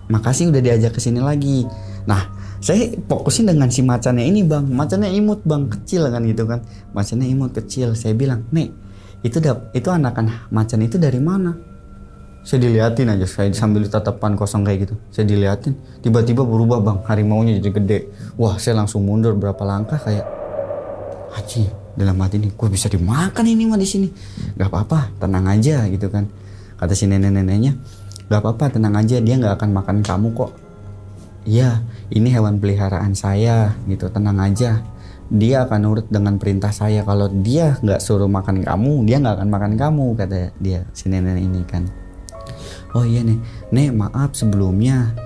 makasih udah diajak ke sini lagi. Nah saya fokusin dengan si macannya ini bang. Macannya imut bang, kecil kan gitu kan. Macannya imut kecil. Saya bilang, nek itu anak-anak macan itu dari mana? Saya diliatin aja, saya sambil tatapan kosong kayak gitu. Saya diliatin, tiba-tiba berubah bang, harimaunya jadi gede. Wah saya langsung mundur berapa langkah kayak, haji dalam hati ini, gue bisa dimakan ini mah di sini. Gak apa-apa, tenang aja gitu kan. Kata si nenek-neneknya, gak apa-apa, tenang aja, dia gak akan makan kamu kok. Iya, ini hewan peliharaan saya gitu, tenang aja. Dia akan nurut dengan perintah saya. Kalau dia gak suruh makan kamu, dia gak akan makan kamu, kata dia, si nenek ini kan. Oh iya nek maaf sebelumnya,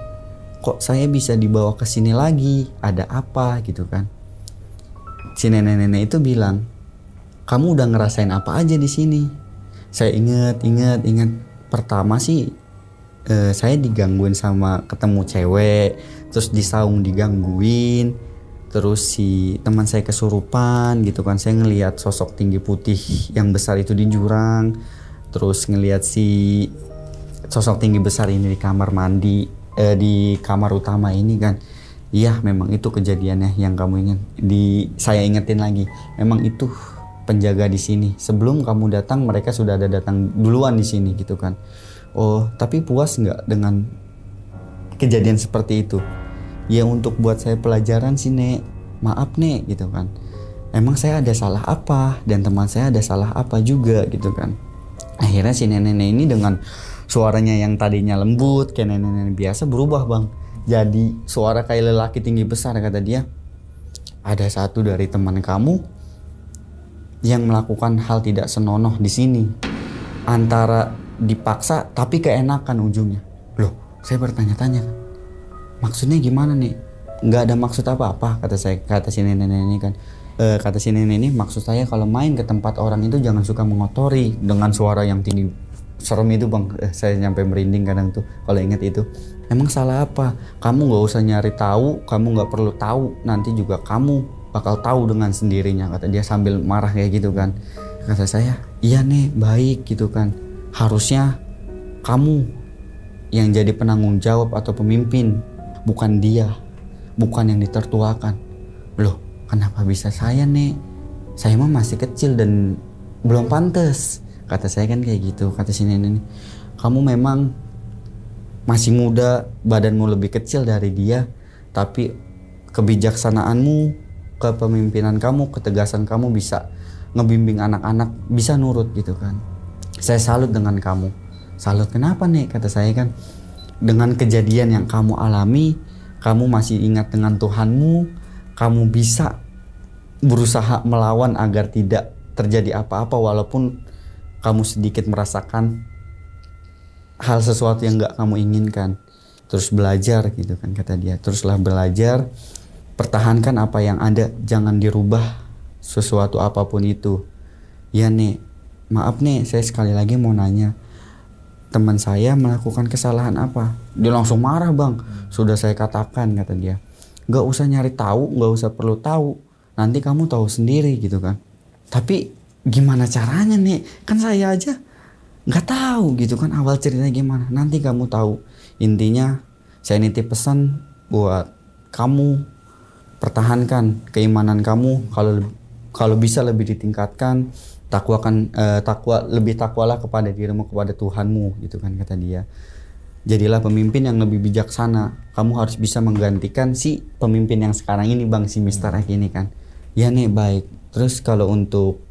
kok saya bisa dibawa ke sini lagi, ada apa gitu kan. Si nenek-nenek itu bilang, kamu udah ngerasain apa aja di sini? Saya ingat. Pertama sih saya digangguin sama ketemu cewek, terus di saung digangguin, terus si teman saya kesurupan gitu kan. Saya ngelihat sosok tinggi putih yang besar itu di jurang, terus ngelihat si sosok tinggi besar ini di kamar mandi, di kamar utama ini kan. Iya memang itu kejadiannya yang kamu ingat. Saya ingetin lagi, memang itu penjaga di sini. Sebelum kamu datang mereka sudah ada datang duluan di sini gitu kan. Oh tapi puas nggak dengan kejadian seperti itu? Ya untuk buat saya pelajaran sih nek, maaf nek gitu kan. Emang saya ada salah apa dan teman saya ada salah apa juga gitu kan. Akhirnya si nenek-nenek ini dengan suaranya yang tadinya lembut kayak nenek-nenek biasa berubah bang. Jadi suara kayak lelaki tinggi besar, kata dia. Ada satu dari teman kamu yang melakukan hal tidak senonoh di sini. Antara dipaksa tapi keenakan ujungnya. Loh, saya bertanya-tanya. Maksudnya gimana nih? Nggak ada maksud apa-apa, kata si nenek ini kan. Kata si nenek ini, maksud saya kalau main ke tempat orang itu jangan suka mengotori, dengan suara yang tinggi. Serem itu bang, saya nyampe merinding kadang tuh kalau inget itu. Emang salah apa? Kamu gak usah nyari tahu, kamu gak perlu tahu. Nanti juga kamu bakal tahu dengan sendirinya, kata dia sambil marah kayak gitu kan. Kata saya, iya nih baik gitu kan. Harusnya kamu yang jadi penanggung jawab atau pemimpin, bukan dia, bukan yang ditertuakan. Loh kenapa bisa saya nih? Saya mah masih kecil dan belum pantas. Kata saya kan kayak gitu. Kata si nenek, kamu memang masih muda, badanmu lebih kecil dari dia, tapi kebijaksanaanmu, kepemimpinan kamu, ketegasan kamu bisa ngebimbing anak-anak, bisa nurut gitu kan. Saya salut dengan kamu. Salut kenapa nih, kata saya kan. Dengan kejadian yang kamu alami, kamu masih ingat dengan Tuhanmu, kamu bisa berusaha melawan agar tidak terjadi apa-apa walaupun kamu sedikit merasakan hal sesuatu yang gak kamu inginkan. Terus belajar gitu kan, kata dia. Teruslah belajar, pertahankan apa yang ada, jangan dirubah sesuatu apapun itu. Ya nih, maaf nih, saya sekali lagi mau nanya, teman saya melakukan kesalahan apa? Dia langsung marah, Bang. Sudah saya katakan, kata dia, gak usah nyari tahu, gak usah perlu tahu, nanti kamu tahu sendiri gitu kan. Tapi gimana caranya nih, kan saya aja nggak tahu gitu kan awal ceritanya gimana. Nanti kamu tahu. Intinya saya nitip pesan buat kamu, pertahankan keimanan kamu, kalau bisa lebih ditingkatkan, lebih takwalah kepada dirimu, kepada Tuhanmu gitu kan, kata dia. Jadilah pemimpin yang lebih bijaksana. Kamu harus bisa menggantikan si pemimpin yang sekarang ini, Bang, si Mr. X ini kan. Ya nih, baik. Terus kalau untuk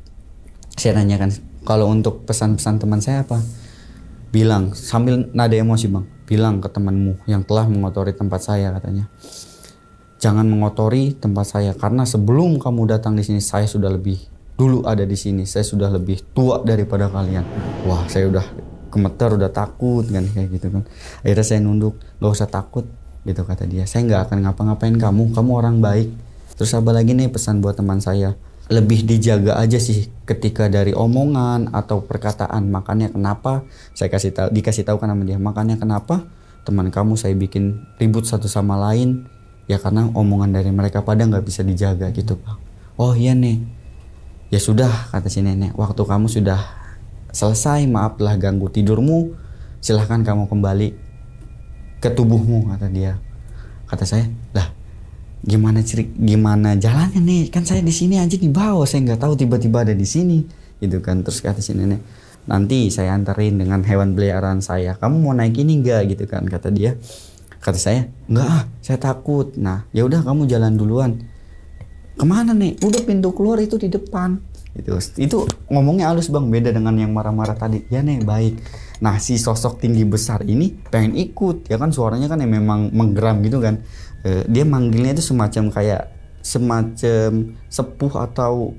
saya tanyakan, kalau untuk pesan-pesan teman saya apa? Bilang, sambil nada emosi, Bang, bilang ke temanmu yang telah mengotori tempat saya, katanya, jangan mengotori tempat saya, karena sebelum kamu datang di sini saya sudah lebih dulu ada di sini, saya sudah lebih tua daripada kalian. Wah, saya udah gemeter, udah takut kan, kayak gitu kan. Akhirnya saya nunduk, gak usah takut gitu, kata dia, saya gak akan ngapa-ngapain kamu orang baik. Terus apa lagi nih pesan buat teman saya, lebih dijaga aja sih ketika dari omongan atau perkataan. Makanya kenapa saya dikasih tahu kan sama dia, makanya kenapa teman kamu saya bikin ribut satu sama lain, ya karena omongan dari mereka pada nggak bisa dijaga gitu, Bang. Oh iya nih, ya sudah, kata si nenek, waktu kamu sudah selesai, maaf telah ganggu tidurmu, silahkan kamu kembali ke tubuhmu, kata dia. Kata saya, lah gimana jalannya nih, kan saya di sini aja di bawah, saya nggak tahu tiba-tiba ada di sini gitu kan. Terus kata si nenek, nanti saya anterin dengan hewan peliharaan saya, kamu mau naik ini enggak gitu kan, kata dia. Kata saya, enggak, saya takut. Nah ya udah, kamu jalan duluan. Kemana nih? Udah pintu keluar itu di depan. Itu ngomongnya halus, Bang, beda dengan yang marah-marah tadi. Ya nih, baik. Nah si sosok tinggi besar ini pengen ikut, ya kan, suaranya kan yang memang menggeram gitu kan. Dia manggilnya itu semacam sepuh atau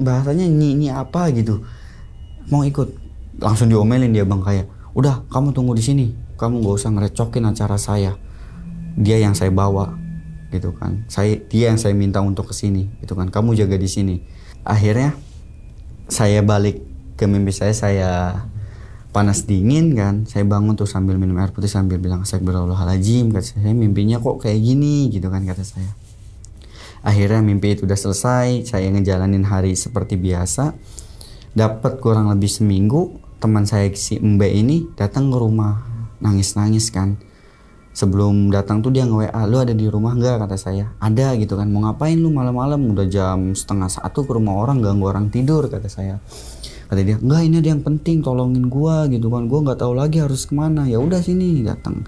bahasanya nyi apa gitu, mau ikut. Langsung diomelin dia, Bang, kayak, udah kamu tunggu di sini, kamu gak usah ngerecokin acara saya, dia yang saya bawa gitu kan, dia yang saya minta untuk kesini gitu kan, kamu jaga di sini. Akhirnya saya balik ke mimpi saya panas dingin kan, saya bangun tuh sambil minum air putih sambil bilang astagfirullahaladzim, kata saya, mimpinya kok kayak gini gitu kan, kata saya. Akhirnya mimpi itu udah selesai, saya ngejalanin hari seperti biasa. Dapat kurang lebih seminggu, teman saya si Mbe ini datang ke rumah, nangis-nangis kan. Sebelum datang tuh dia nge-WA, lu ada di rumah nggak, kata saya. Ada gitu kan, mau ngapain lu malam-malam, udah jam 12:30 ke rumah orang, ganggu orang tidur, kata saya. Kata dia, enggak, ini ada yang penting, tolongin gua gitu kan, gua nggak tahu lagi harus kemana. Ya udah sini, datang.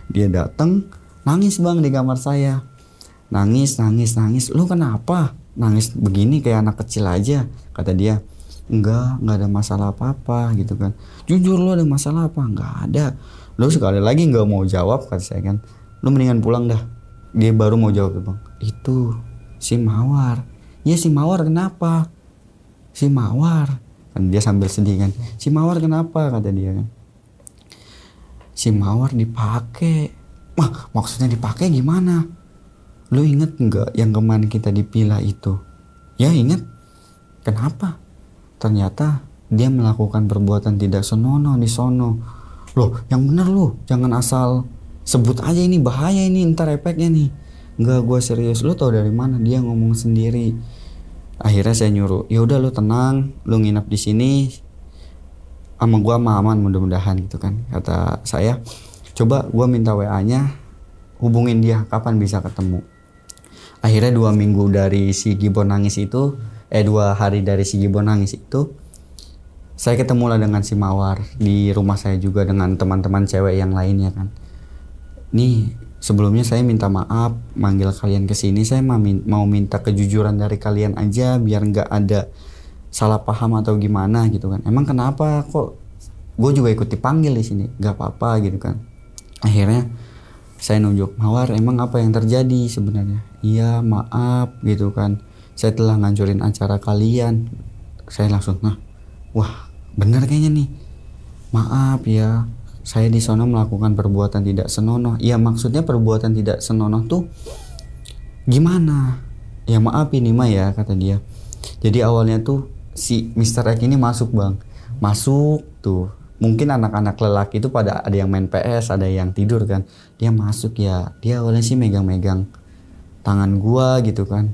Dia datang, nangis, Bang, di kamar saya, nangis. Lu kenapa nangis begini kayak anak kecil aja, kata dia. Enggak ada masalah apa-apa gitu kan. Jujur, lu ada masalah apa? Enggak ada. Lu sekali lagi nggak mau jawab, kata saya kan, lu mendingan pulang dah. Dia baru mau jawab, Bang, itu si Mawar. Ya si Mawar kenapa? Si Mawar kan, dia sambil sedih kan, si Mawar kenapa, kata dia kan. Si Mawar dipakai. Wah, maksudnya dipakai gimana? Lu inget nggak yang kemarin kita dipilah itu? Ya inget. Kenapa? Ternyata dia melakukan perbuatan tidak senonoh di sono. Loh, yang bener lu, jangan asal sebut aja, ini bahaya ini, ntar efeknya nih. Enggak, gue serius. Lu tau dari mana? Dia ngomong sendiri. Akhirnya saya nyuruh, ya udah lu tenang, lu nginep di sini sama gua aman mudah-mudahan gitu kan. Kata saya, coba gua minta WA-nya, hubungin dia kapan bisa ketemu. Akhirnya 2 hari dari si Gibon nangis itu, saya ketemu lah dengan si Mawar di rumah saya juga dengan teman-teman cewek yang lainnya kan. Nih sebelumnya saya minta maaf manggil kalian ke sini, saya mau minta kejujuran dari kalian aja biar nggak ada salah paham atau gimana gitu kan. Emang kenapa kok gue juga ikut dipanggil di sini? Gak apa-apa gitu kan. Akhirnya saya nunjuk, Mawar emang apa yang terjadi sebenarnya? Iya maaf gitu kan, saya telah ngancurin acara kalian. Saya langsung wah bener kayaknya nih, maaf ya, saya di sana melakukan perbuatan tidak senonoh. Ya maksudnya perbuatan tidak senonoh tuh gimana? Ya maaf ini mah ya, kata dia. Jadi awalnya tuh si Mr. X ini masuk bang, masuk tuh. Mungkin anak-anak lelaki itu pada ada yang main PS, ada yang tidur kan. Dia masuk ya, dia awalnya sih megang-megang tangan gua gitu kan.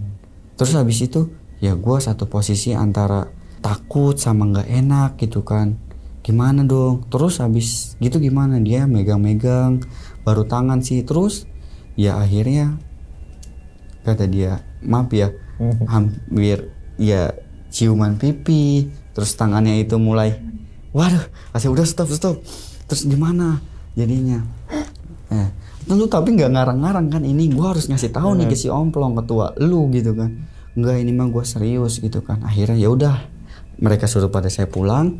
Terus habis itu ya gua satu posisi antara takut sama nggak enak gitu kan. Gimana dong? Terus habis gitu gimana? Dia megang-megang baru tangan sih. Terus ya akhirnya kata dia, maaf ya, hampir ya ciuman pipi. Terus tangannya itu mulai, waduh, saya udah stop. Terus gimana jadinya? Lu tapi nggak ngarang-ngarang kan, ini gue harus ngasih tahu nih ke si Omplong ketua lu gitu kan. Enggak, ini mah gue serius gitu kan. Akhirnya ya udah, mereka suruh pada saya pulang.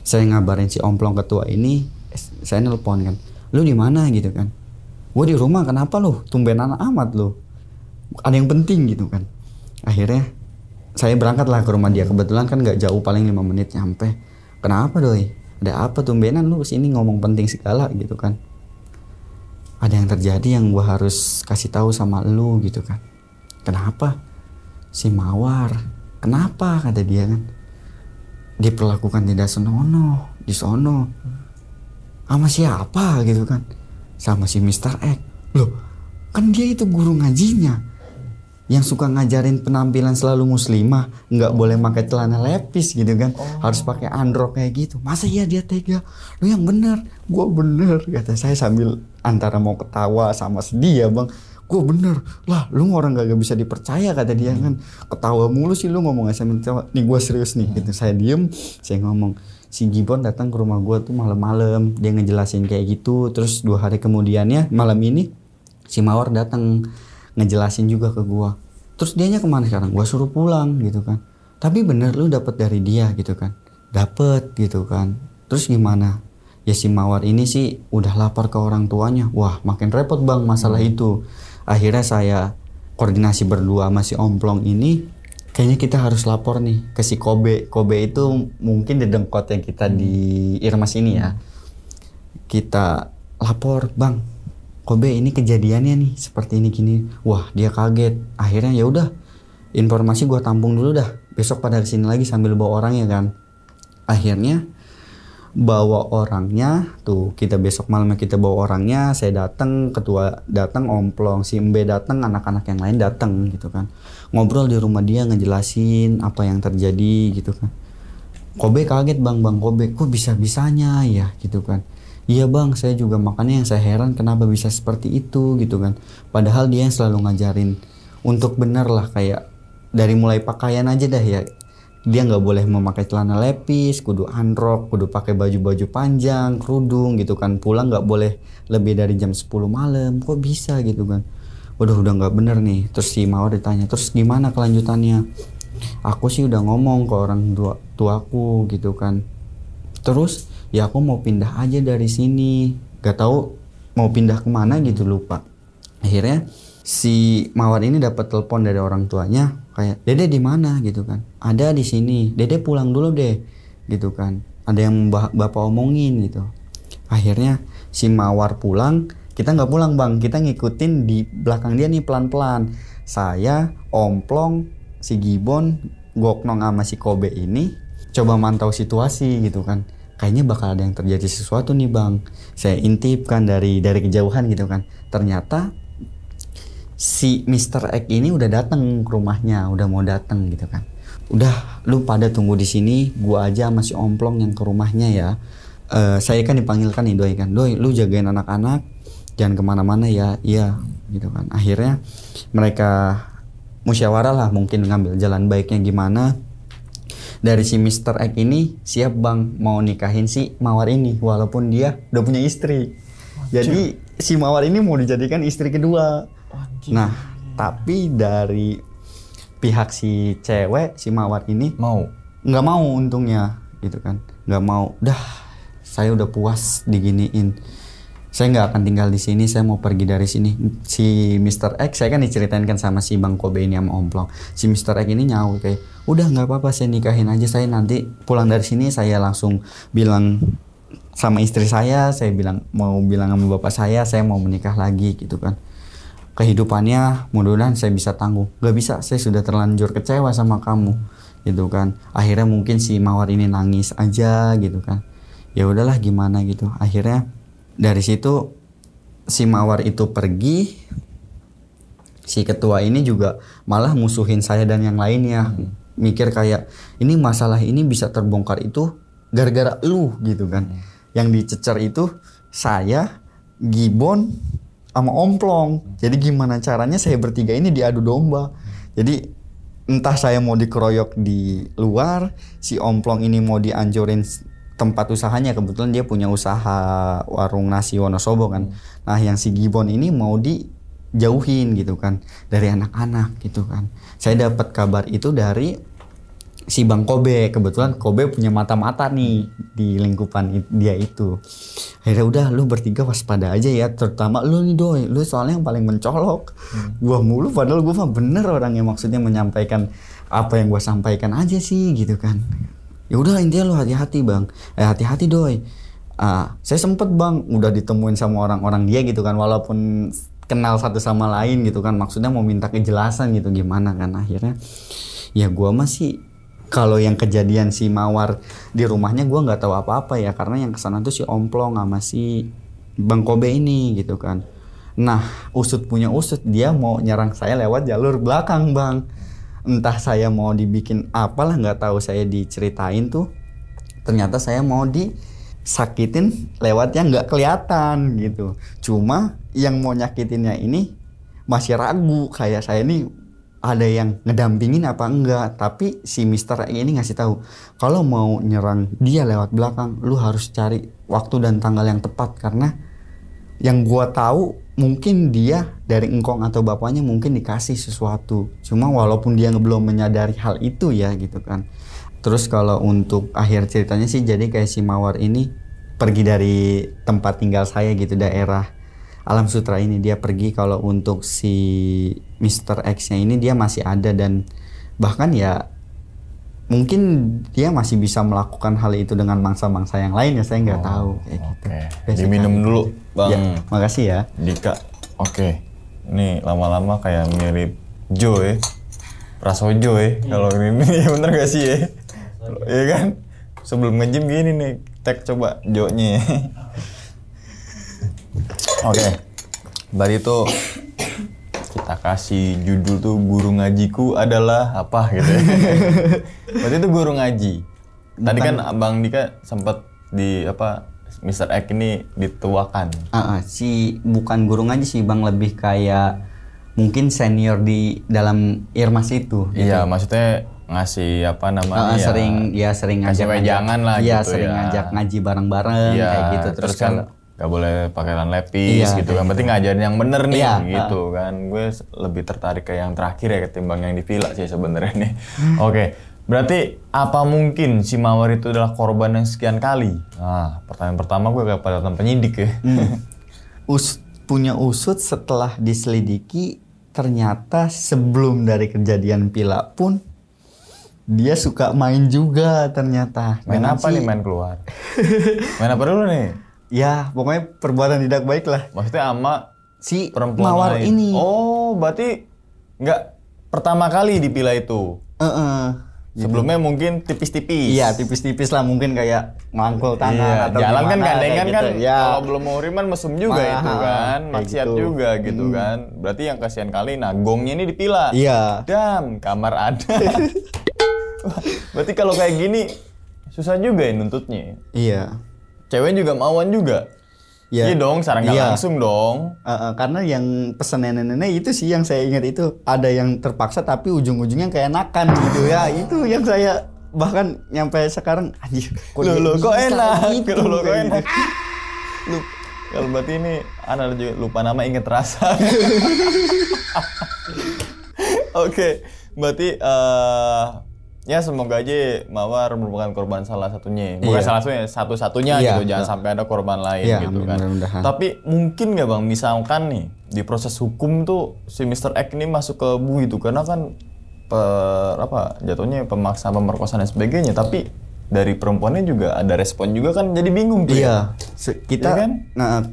Saya ngabarin si Omplong ketua ini, saya nelpon kan, lu di mana gitu kan? Gue di rumah, kenapa lu? Tumbenan amat lu. Ada yang penting gitu kan. Akhirnya saya berangkat lah ke rumah dia. Kebetulan kan nggak jauh, paling 5 menit nyampe. Kenapa doi? Ada apa tumbenan lu kesini ngomong penting segala gitu kan? Ada yang terjadi yang gue harus kasih tahu sama lu gitu kan. Kenapa? Si Mawar. Kenapa? Kata dia kan. Diperlakukan tidak senonoh di sono. Sama siapa gitu kan? Sama si Mr. X. Loh, kan dia itu guru ngajinya, yang suka ngajarin penampilan selalu muslimah, nggak boleh pakai celana lepis gitu kan, harus pakai androk kayak gitu. Masa iya dia tega? Lu yang bener, gua bener, kata saya sambil antara mau ketawa sama sedih ya bang. Gua bener lah, lu orang gak bisa dipercaya, kata dia kan. Ketawa mulu sih lu ngomong aja sambil ketawa. Nih gua serius nih gitu. Saya diem, saya ngomong, si Gibbon datang ke rumah gua tuh malam-malam, dia ngejelasin kayak gitu. Terus 2 hari kemudiannya malam ini si Mawar datang ngejelasin juga ke gua. Terus dianya kemana sekarang? Gua suruh pulang gitu kan. Tapi bener lu dapet dari dia gitu kan? Dapet gitu kan. Terus gimana? Ya si Mawar ini sih udah lapor ke orang tuanya. Wah makin repot bang masalah itu. Akhirnya saya koordinasi berdua sama si Omplong ini. Kayaknya kita harus lapor nih ke si Kobe. Kobe itu mungkin dedengkot yang kita di Irmas ini ya. Kita lapor, bang, Kobe ini kejadiannya nih seperti ini gini. Wah dia kaget. Akhirnya ya udah, informasi gua tampung dulu dah. Besok pada kesini lagi sambil bawa orangnya kan. Akhirnya bawa orangnya tuh, kita besok malamnya kita bawa orangnya. Saya datang, ketua datang, Omplong, si Mbe datang, anak-anak yang lain datang gitu kan. Ngobrol di rumah dia ngejelasin apa yang terjadi gitu kan. Kobe kaget bang Kobe, kok bisa-bisanya ya gitu kan. Iya bang, saya juga makanya yang saya heran kenapa bisa seperti itu gitu kan. Padahal dia yang selalu ngajarin untuk bener lah, kayak dari mulai pakaian aja dah ya. Dia nggak boleh memakai celana lepis, kudu androk, kudu pakai baju-baju panjang, kerudung gitu kan. Pulang nggak boleh lebih dari jam 10 malam. Kok bisa gitu kan? Waduh udah nggak bener nih. Terus si Mawar ditanya, terus gimana kelanjutannya? Aku sih udah ngomong ke orang tuaku gitu kan. Terus ya aku mau pindah aja dari sini. Gak tahu mau pindah kemana gitu, lupa. Akhirnya si Mawar ini dapat telepon dari orang tuanya, kayak Dede di mana gitu kan. Ada di sini. Dede pulang dulu deh gitu kan. Ada yang bapak omongin gitu. Akhirnya si Mawar pulang, kita nggak pulang bang, kita ngikutin di belakang dia nih pelan-pelan. Saya, Omplong, si Gibbon, Goknong sama si Kobe ini coba mantau situasi gitu kan. Kayaknya bakal ada yang terjadi sesuatu nih bang. Saya intip kan dari kejauhan gitu kan. Ternyata si Mr. X ini udah datang ke rumahnya, udah mau datang gitu kan. Udah, lu pada tunggu di sini, gua aja sama si Omplong yang ke rumahnya ya. Saya kan dipanggilkan nih Doi kan. Doi, lu jagain anak-anak, jangan kemana-mana ya. Iya gitu kan. Akhirnya mereka musyawarah lah, mungkin ngambil jalan baiknya gimana. dari si Mr. X ini siap bang mau nikahin si Mawar ini walaupun dia udah punya istri. Jadi si Mawar ini mau dijadikan istri kedua. Nah tapi dari pihak si cewek si Mawar ini nggak mau untungnya gitu kan, nggak mau. Dah saya udah puas diginiin, saya nggak akan tinggal di sini, saya mau pergi dari sini. Si Mr. X saya kan diceritain kan sama si Bang Kobe ini sama Omplong. Si Mr. X ini nyaut kayak udah nggak apa-apa saya nikahin aja, saya nanti pulang dari sini saya langsung bilang sama istri saya bilang mau bilang sama bapak saya mau menikah lagi gitu kan. Kehidupannya mudah-mudahan saya bisa tanggung. Gak bisa, saya sudah terlanjur kecewa sama kamu gitu kan. Akhirnya mungkin si Mawar ini nangis aja gitu kan. Ya udahlah gimana gitu. Akhirnya dari situ si Mawar itu pergi. Si ketua ini juga malah musuhin saya dan yang lainnya. Mikir kayak ini masalah ini bisa terbongkar itu gara-gara lu gitu kan. Yang dicecer itu saya, Gibbon, sama Omplong. Jadi gimana caranya saya bertiga ini diadu domba. Jadi entah saya mau dikeroyok di luar, si Omplong ini mau dianjurin tempat usahanya, kebetulan dia punya usaha warung nasi Wonosobo kan. Nah yang si Gibbon ini mau dijauhin gitu kan dari anak-anak gitu kan. Saya dapat kabar itu dari si Bang Kobe. Kebetulan Kobe punya mata-mata nih di lingkupan dia itu. Akhirnya udah lu bertiga waspada aja ya, terutama lu nih Doi, lu soalnya yang paling mencolok. Gua mulu padahal gua mah bener orangnya, maksudnya menyampaikan apa yang gua sampaikan aja sih gitu kan. Ya udah intinya lu hati-hati bang, hati-hati Doi. Saya sempet bang udah ditemuin sama orang-orang dia gitu kan, walaupun kenal satu sama lain gitu kan, maksudnya mau minta kejelasan gitu gimana kan. Akhirnya ya gua masih kalau yang kejadian si Mawar di rumahnya gue nggak tahu apa-apa ya, karena yang kesana tuh si Omplong sama si Bang Kobe ini gitu kan. Nah usut punya usut, dia mau nyerang saya lewat jalur belakang bang. Entah saya mau dibikin apalah nggak tahu, saya diceritain tuh ternyata saya mau disakitin lewat yang nggak kelihatan gitu. Cuma yang mau nyakitinnya ini masih ragu, kayak saya nih ada yang ngedampingin apa enggak. Tapi si Mr. ini ngasih tahu kalau mau nyerang dia lewat belakang lu harus cari waktu dan tanggal yang tepat, karena yang gua tahu mungkin dia dari engkong atau bapaknya mungkin dikasih sesuatu, cuma walaupun dia belum menyadari hal itu ya gitu kan. Terus kalau untuk akhir ceritanya sih jadi kayak si Mawar ini pergi dari tempat tinggal saya gitu, daerah Alam Sutra ini dia pergi. Kalau untuk si Mr. X-nya ini dia masih ada, dan bahkan ya mungkin dia masih bisa melakukan hal itu dengan mangsa-mangsa yang lain ya, saya nggak tahu kayak gitu. Diminum dulu bang. Ya, makasih ya Dika. Oke. Ini lama-lama kayak mirip Joe ya, Prasojo ya. Kalau ini ya bener gak sih ya? Iya kan? Sebelum nge-gym gini nih, tag coba Jo-nya. Oke, berarti itu kita kasih judul tuh guru ngajiku adalah apa gitu ya. Berarti itu guru ngaji. Tadi kan Abang Dika sempat di apa Mr. X ini dituakan. Si bukan guru ngaji sih bang, lebih kayak mungkin senior di dalam Irmas itu. Iya, gitu. Maksudnya ngasih apa namanya? Sering ngajak jangan lah iya, gitu sering ya. ngajak ngaji bareng-bareng kayak gitu. Terus kan gak boleh pakaian lepis gitu kan, berarti ngajarin yang bener nih gitu kan. Gue lebih tertarik ke yang terakhir ya ketimbang yang di villa sih sebenarnya nih. Oke, berarti apa mungkin si Mawar itu adalah korban yang sekian kali? Nah, pertanyaan pertama gue kepada penyidik ya. Punya usut setelah diselidiki, ternyata sebelum dari kejadian villa pun dia suka main juga ternyata. Main apa nih main keluar? Main apa dulu nih? Ya pokoknya perbuatan tidak baik lah. Maksudnya sama si perempuan Mawar lain. ini. Oh berarti nggak pertama kali di villa itu? Sebelumnya mungkin tipis-tipis. Iya tipis-tipis lah, mungkin kayak mangkul tangan atau jalan kan gandengan gitu. Kan ya. Kalau belum mau riman mesum juga itu kan, maksiat gitu. Juga gitu kan. Berarti yang kasihan kali, nah gongnya ini di villa. Iya. Dan kamar ada. Berarti kalau kayak gini susah juga ya nuntutnya. Iya. Cewek juga mauan juga. Iya dong, secara nggak langsung dong. Karena yang pesan nenek-nenek itu sih yang saya ingat itu, ada yang terpaksa tapi ujung-ujungnya kayak enakan gitu ya. Itu yang saya bahkan nyampe sekarang anjir. Lo kok enak? Gitu, Lo kok enak? Lu kalau berarti ini Ana juga lupa nama inget rasa. Oke, berarti ya semoga aja Mawar merupakan korban salah satunya. Bukan salah satunya, satu-satunya gitu. Jangan sampai ada korban lain gitu kan. Tapi mungkin nggak Bang, misalkan nih di proses hukum tuh si Mr. X ini masuk ke Bu itu karena kan jatuhnya pemaksa, pemerkosaan dan sebagainya. Tapi dari perempuannya juga ada respon juga kan, jadi bingung tuh. Iya. Kita kan?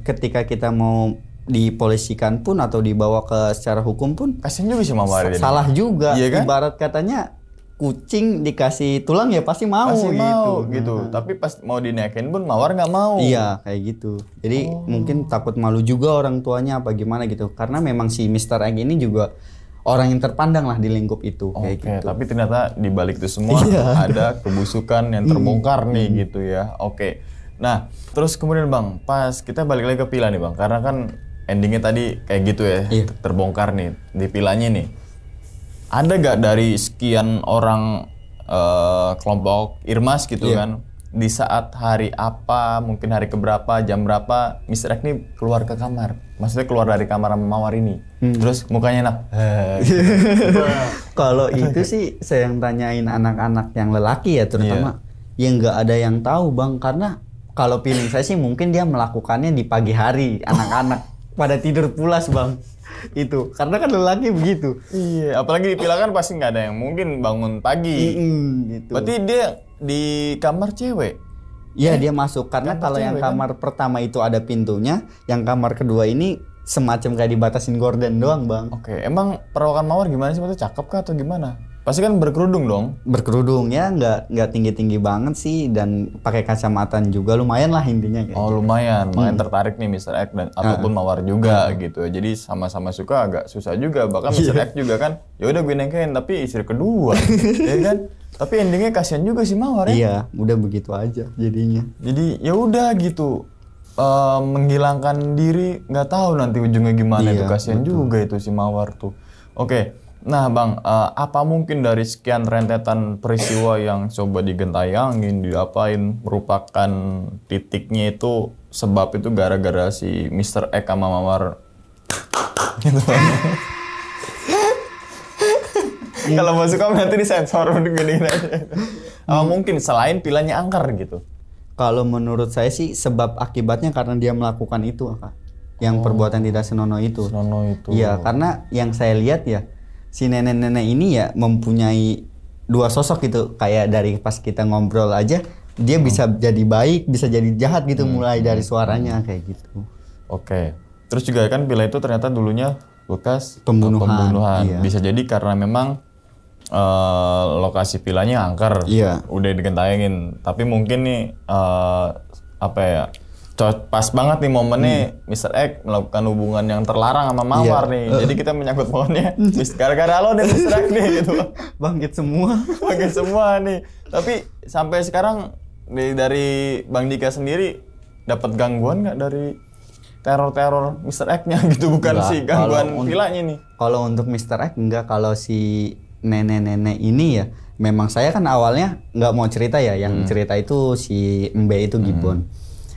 Ketika kita mau dipolisikan pun atau dibawa ke secara hukum pun kasian juga sih Mawar. Salah juga. Iya kan? Ibarat katanya kucing dikasih tulang ya pasti mau gitu. Tapi pas mau dinaikin pun Mawar nggak mau. Iya kayak gitu. Jadi mungkin takut malu juga orang tuanya apa gimana gitu. Karena memang si Mr. Egg ini juga orang yang terpandang lah di lingkup itu. Kayak gitu. Tapi ternyata di balik itu semua ada kebusukan yang terbongkar nih gitu ya. Oke. Nah terus kemudian Bang, pas kita balik lagi ke Pila nih Bang, karena kan endingnya tadi kayak gitu ya, terbongkar nih di Pilanya nih. Ada gak dari sekian orang kelompok Irmas gitu kan, di saat hari apa, mungkin hari keberapa, jam berapa, Mr. X nih keluar ke kamar, maksudnya keluar dari kamar sama Mawar ini, terus mukanya enak. Kalau itu sih saya yang tanyain anak-anak yang lelaki ya terutama, yang nggak ada yang tahu Bang, karena kalau feeling saya sih mungkin dia melakukannya di pagi hari, anak-anak pada tidur pulas Bang. Itu karena kan lelaki begitu. Iya, apalagi di Pila kan pasti nggak ada yang mungkin bangun pagi. Gitu. Berarti dia di kamar cewek. Iya, dia masuk karena kalau yang kamar pertama itu ada pintunya, yang kamar kedua ini semacam kayak dibatasin gorden doang Bang. Oke, emang perawakan Mawar gimana sih? Maksudnya cakep kah atau gimana? Pasti kan berkerudung dong. Berkerudung ya, nggak tinggi-tinggi banget sih, dan pakai kacamata juga lumayan lah intinya. Kayak gitu. Lumayan, makanya tertarik nih Mr. X dan ataupun Mawar juga gitu. Jadi sama-sama suka agak susah juga. Bahkan Mr. X juga kan, ya udah gue nengkein tapi istri kedua, ya kan? Tapi endingnya kasihan juga sih Mawar ya. Iya, udah begitu aja jadinya. Jadi ya udah gitu. Menghilangkan diri, nggak tahu nanti ujungnya gimana. Itu kasihan juga itu si Mawar tuh. Oke. Nah Bang, apa mungkin dari sekian rentetan peristiwa yang coba digentayangin, diapain, merupakan titiknya itu, sebab itu gara-gara si Mr. X sama Mawar gitu. Kalau masuk komen nanti disensor gini-gini aja. Mungkin selain Pilanya angker gitu. Kalau menurut saya sih sebab akibatnya karena dia melakukan itu Kak. Yang perbuatan tidak senonoh itu. Iya, karena yang saya lihat ya, si nenek-nenek ini ya mempunyai dua sosok gitu. Kayak dari pas kita ngobrol aja, dia bisa jadi baik, bisa jadi jahat gitu, mulai dari suaranya kayak gitu. Oke. Terus juga kan Pila itu ternyata dulunya bekas pembunuhan. Iya. Bisa jadi karena memang lokasi Pilanya angker, udah digentayangin. Tapi mungkin nih pas banget nih momennya Mr. X melakukan hubungan yang terlarang sama Mawar nih. Jadi kita menyangkut pohonnya gara-gara lo nih Mr. X nih gitu. Bangkit semua nih. Tapi sampai sekarang dari Bang Dika sendiri dapat gangguan nggak dari teror-teror Mr. X-nya gitu, bukan enggak, si gangguan Pilanya nih? Kalau untuk Mr. X enggak, kalau si nenek-nenek ini ya memang saya kan awalnya nggak mau cerita ya, yang cerita itu si Mbe itu Gibbon.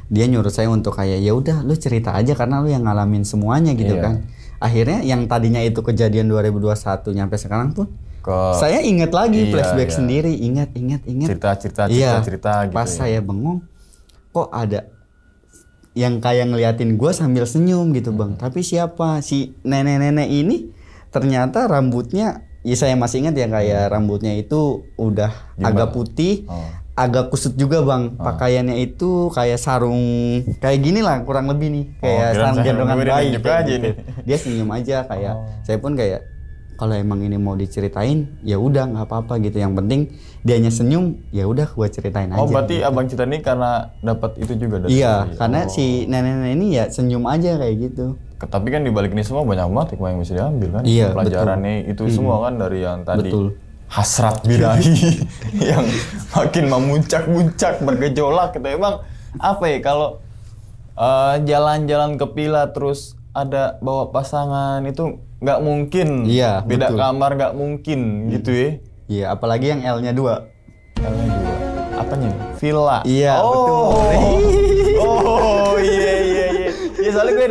Dia nyuruh saya untuk kayak ya udah lu cerita aja karena lu yang ngalamin semuanya gitu kan. Akhirnya yang tadinya itu kejadian 2021 nyampe sekarang pun saya inget lagi, flashback sendiri, ingat cerita gitu. Pas saya bengong kok ada yang kayak ngeliatin gue sambil senyum gitu Bang. Tapi siapa? Si nenek-nenek ini ternyata rambutnya, ya saya masih ingat ya, kayak rambutnya itu udah agak putih, agak kusut juga Bang. Pakaiannya itu kayak sarung kayak gini lah kurang lebih nih, kayak sarung gendongan bayi gitu. Dia senyum aja kayak saya pun kayak kalau emang ini mau diceritain ya udah nggak apa-apa gitu, yang penting dianya senyum ya udah gua ceritain aja. Berarti gitu. Abang cerita ini karena dapat itu juga dari karena si nenek-nenek ini ya senyum aja kayak gitu. Tapi kan dibalik ini semua banyak banget hikmah yang bisa diambil kan. Pelajarannya itu semua kan dari yang tadi hasrat birahi yang makin memuncak-muncak, bergejolak gitu. Emang apa ya kalau jalan-jalan ke Pila terus ada bawa pasangan itu nggak mungkin, beda kamar nggak mungkin gitu ya. Iya, apalagi yang L-nya 2. apanya nih? Villa. Iya, betul. Oh, iya. Ya soalnya gue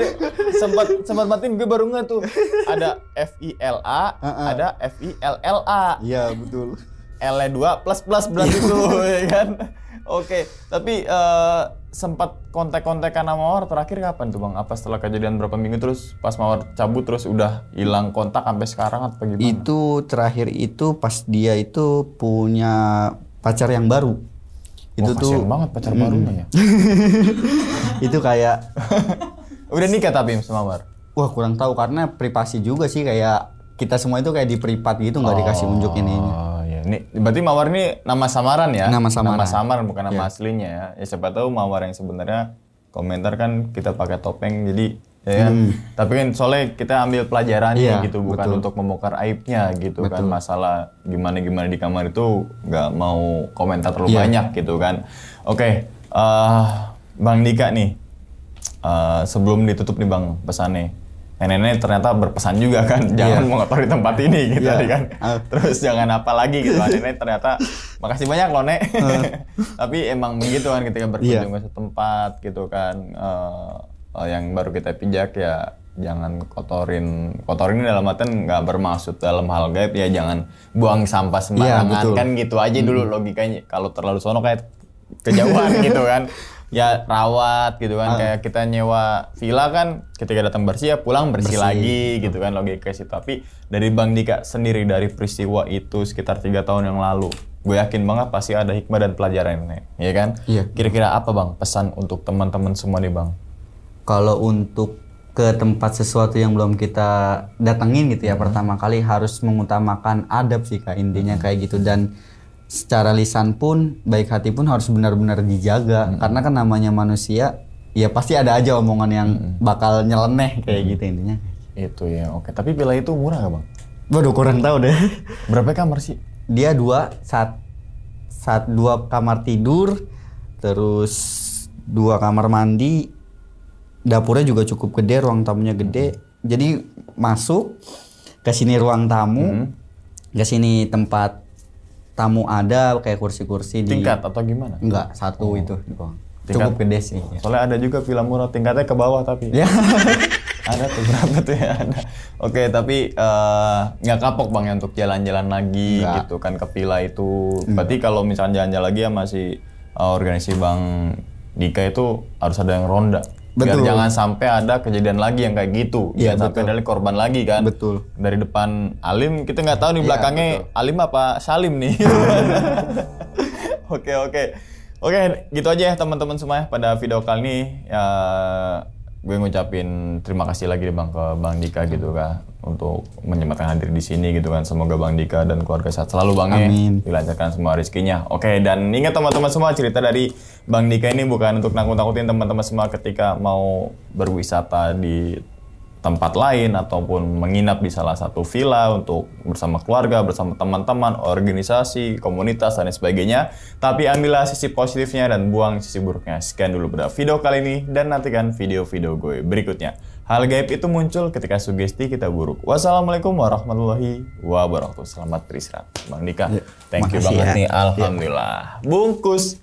sempat matiin, gue baru nggak tuh. Ada FILA, ada FILLA. Iya, betul. L-nya 2 plus berarti tuh, ya kan? Oke, tapi sempat kontak-kontakan sama Mawar terakhir kapan tuh Bang? Apa setelah kejadian berapa minggu terus pas Mawar cabut terus udah hilang kontak sampai sekarang atau gimana? Itu terakhir itu pas dia itu punya pacar yang baru. Itu tuh banget pacar barunya ya. Itu kayak udah nikah tapi sama Mawar? Wah, kurang tahu karena privasi juga sih, kayak kita semua itu kayak di privat gitu, nggak dikasih unjuk ininya. Nih, berarti Mawar ini nama samaran ya? Nama samaran bukan nama aslinya ya. Ya siapa tahu Mawar yang sebenarnya komentar kan kita pakai topeng jadi ya kan. Tapi kan soalnya kita ambil pelajarannya gitu, bukan untuk membongkar aibnya gitu kan. Masalah gimana di kamar itu nggak mau komentar terlalu banyak gitu kan. Oke, Bang Dika nih. Sebelum ditutup nih Bang pesannya. Nenek ternyata berpesan juga kan, jangan mengotori tempat ini gitu tadi kan. Terus jangan apa lagi gitu. Nenek ternyata makasih banyak loh Nek. Tapi emang begitu kan ketika berkunjung ke tempat gitu kan, yang baru kita pijak ya jangan kotorin dalam artian nggak bermaksud dalam hal gaib ya, jangan buang sampah sembarangan kan gitu aja dulu logikanya. Kalau terlalu sono kayak kejauhan gitu kan. Ya rawat gitu kan, kayak kita nyewa villa kan ketika datang bersih ya pulang bersih lagi gitu kan, logika sih. Tapi dari Bang Dika sendiri dari peristiwa itu sekitar 3 tahun yang lalu, gue yakin banget pasti ada hikmah dan pelajarannya, ya kan? Iya. Kira-kira apa Bang pesan untuk teman-teman semua nih Bang? Kalau untuk ke tempat sesuatu yang belum kita datengin gitu ya, pertama kali harus mengutamakan adab sih Kak, intinya kayak gitu. Dan secara lisan pun, baik hati pun harus benar-benar dijaga. Karena kan namanya manusia, ya pasti ada aja omongan yang bakal nyeleneh kayak gitu intinya. Itu ya, oke. Tapi villa itu murah gak Bang? Waduh, kurang tahu deh. Berapa kamar sih? Dia 2 kamar tidur, terus 2 kamar mandi, dapurnya juga cukup gede, ruang tamunya gede. Jadi masuk ke sini ruang tamu, ke sini tempat tamu ada kayak kursi-kursi tingkat atau gimana? Enggak, satu itu cukup gede sih. Soalnya ada juga villa murah tingkatnya ke bawah tapi. Ya. Ada tuh berapa tuh ya ada. Oke, tapi nggak kapok Bang ya untuk jalan-jalan lagi gitu kan ke villa itu. Berarti kalau misalnya jalan-jalan lagi ya masih organisasi Bang Dika itu harus ada yang ronda. Biar jangan sampai ada kejadian lagi yang kayak gitu. Jangan sampai ada korban lagi kan. Betul. Dari depan Alim, kita nggak tahu di belakangnya Alim apa Salim nih. Oke, gitu aja ya teman-teman semua pada video kali ini. Ya, gue ngucapin terima kasih lagi Bang ke Bang Dika gitu kan untuk menyempatkan hadir di sini gitu kan. Semoga Bang Dika dan keluarga sehat selalu Bang ya. Dilancarkan semua rezekinya. Oke, dan ingat teman-teman semua, cerita dari Bang Dika ini bukan untuk nakut-nakutin teman-teman semua ketika mau berwisata di tempat lain ataupun menginap di salah satu villa untuk bersama keluarga, bersama teman-teman, organisasi, komunitas dan sebagainya. Tapi ambillah sisi positifnya dan buang sisi buruknya. Sekian dulu pada video kali ini dan nantikan video-video gue berikutnya. Hal gaib itu muncul ketika sugesti kita buruk. Wassalamualaikum warahmatullahi wabarakatuh. Selamat beristirahat Bang Dika. Thank you banget nih. Alhamdulillah. Bungkus.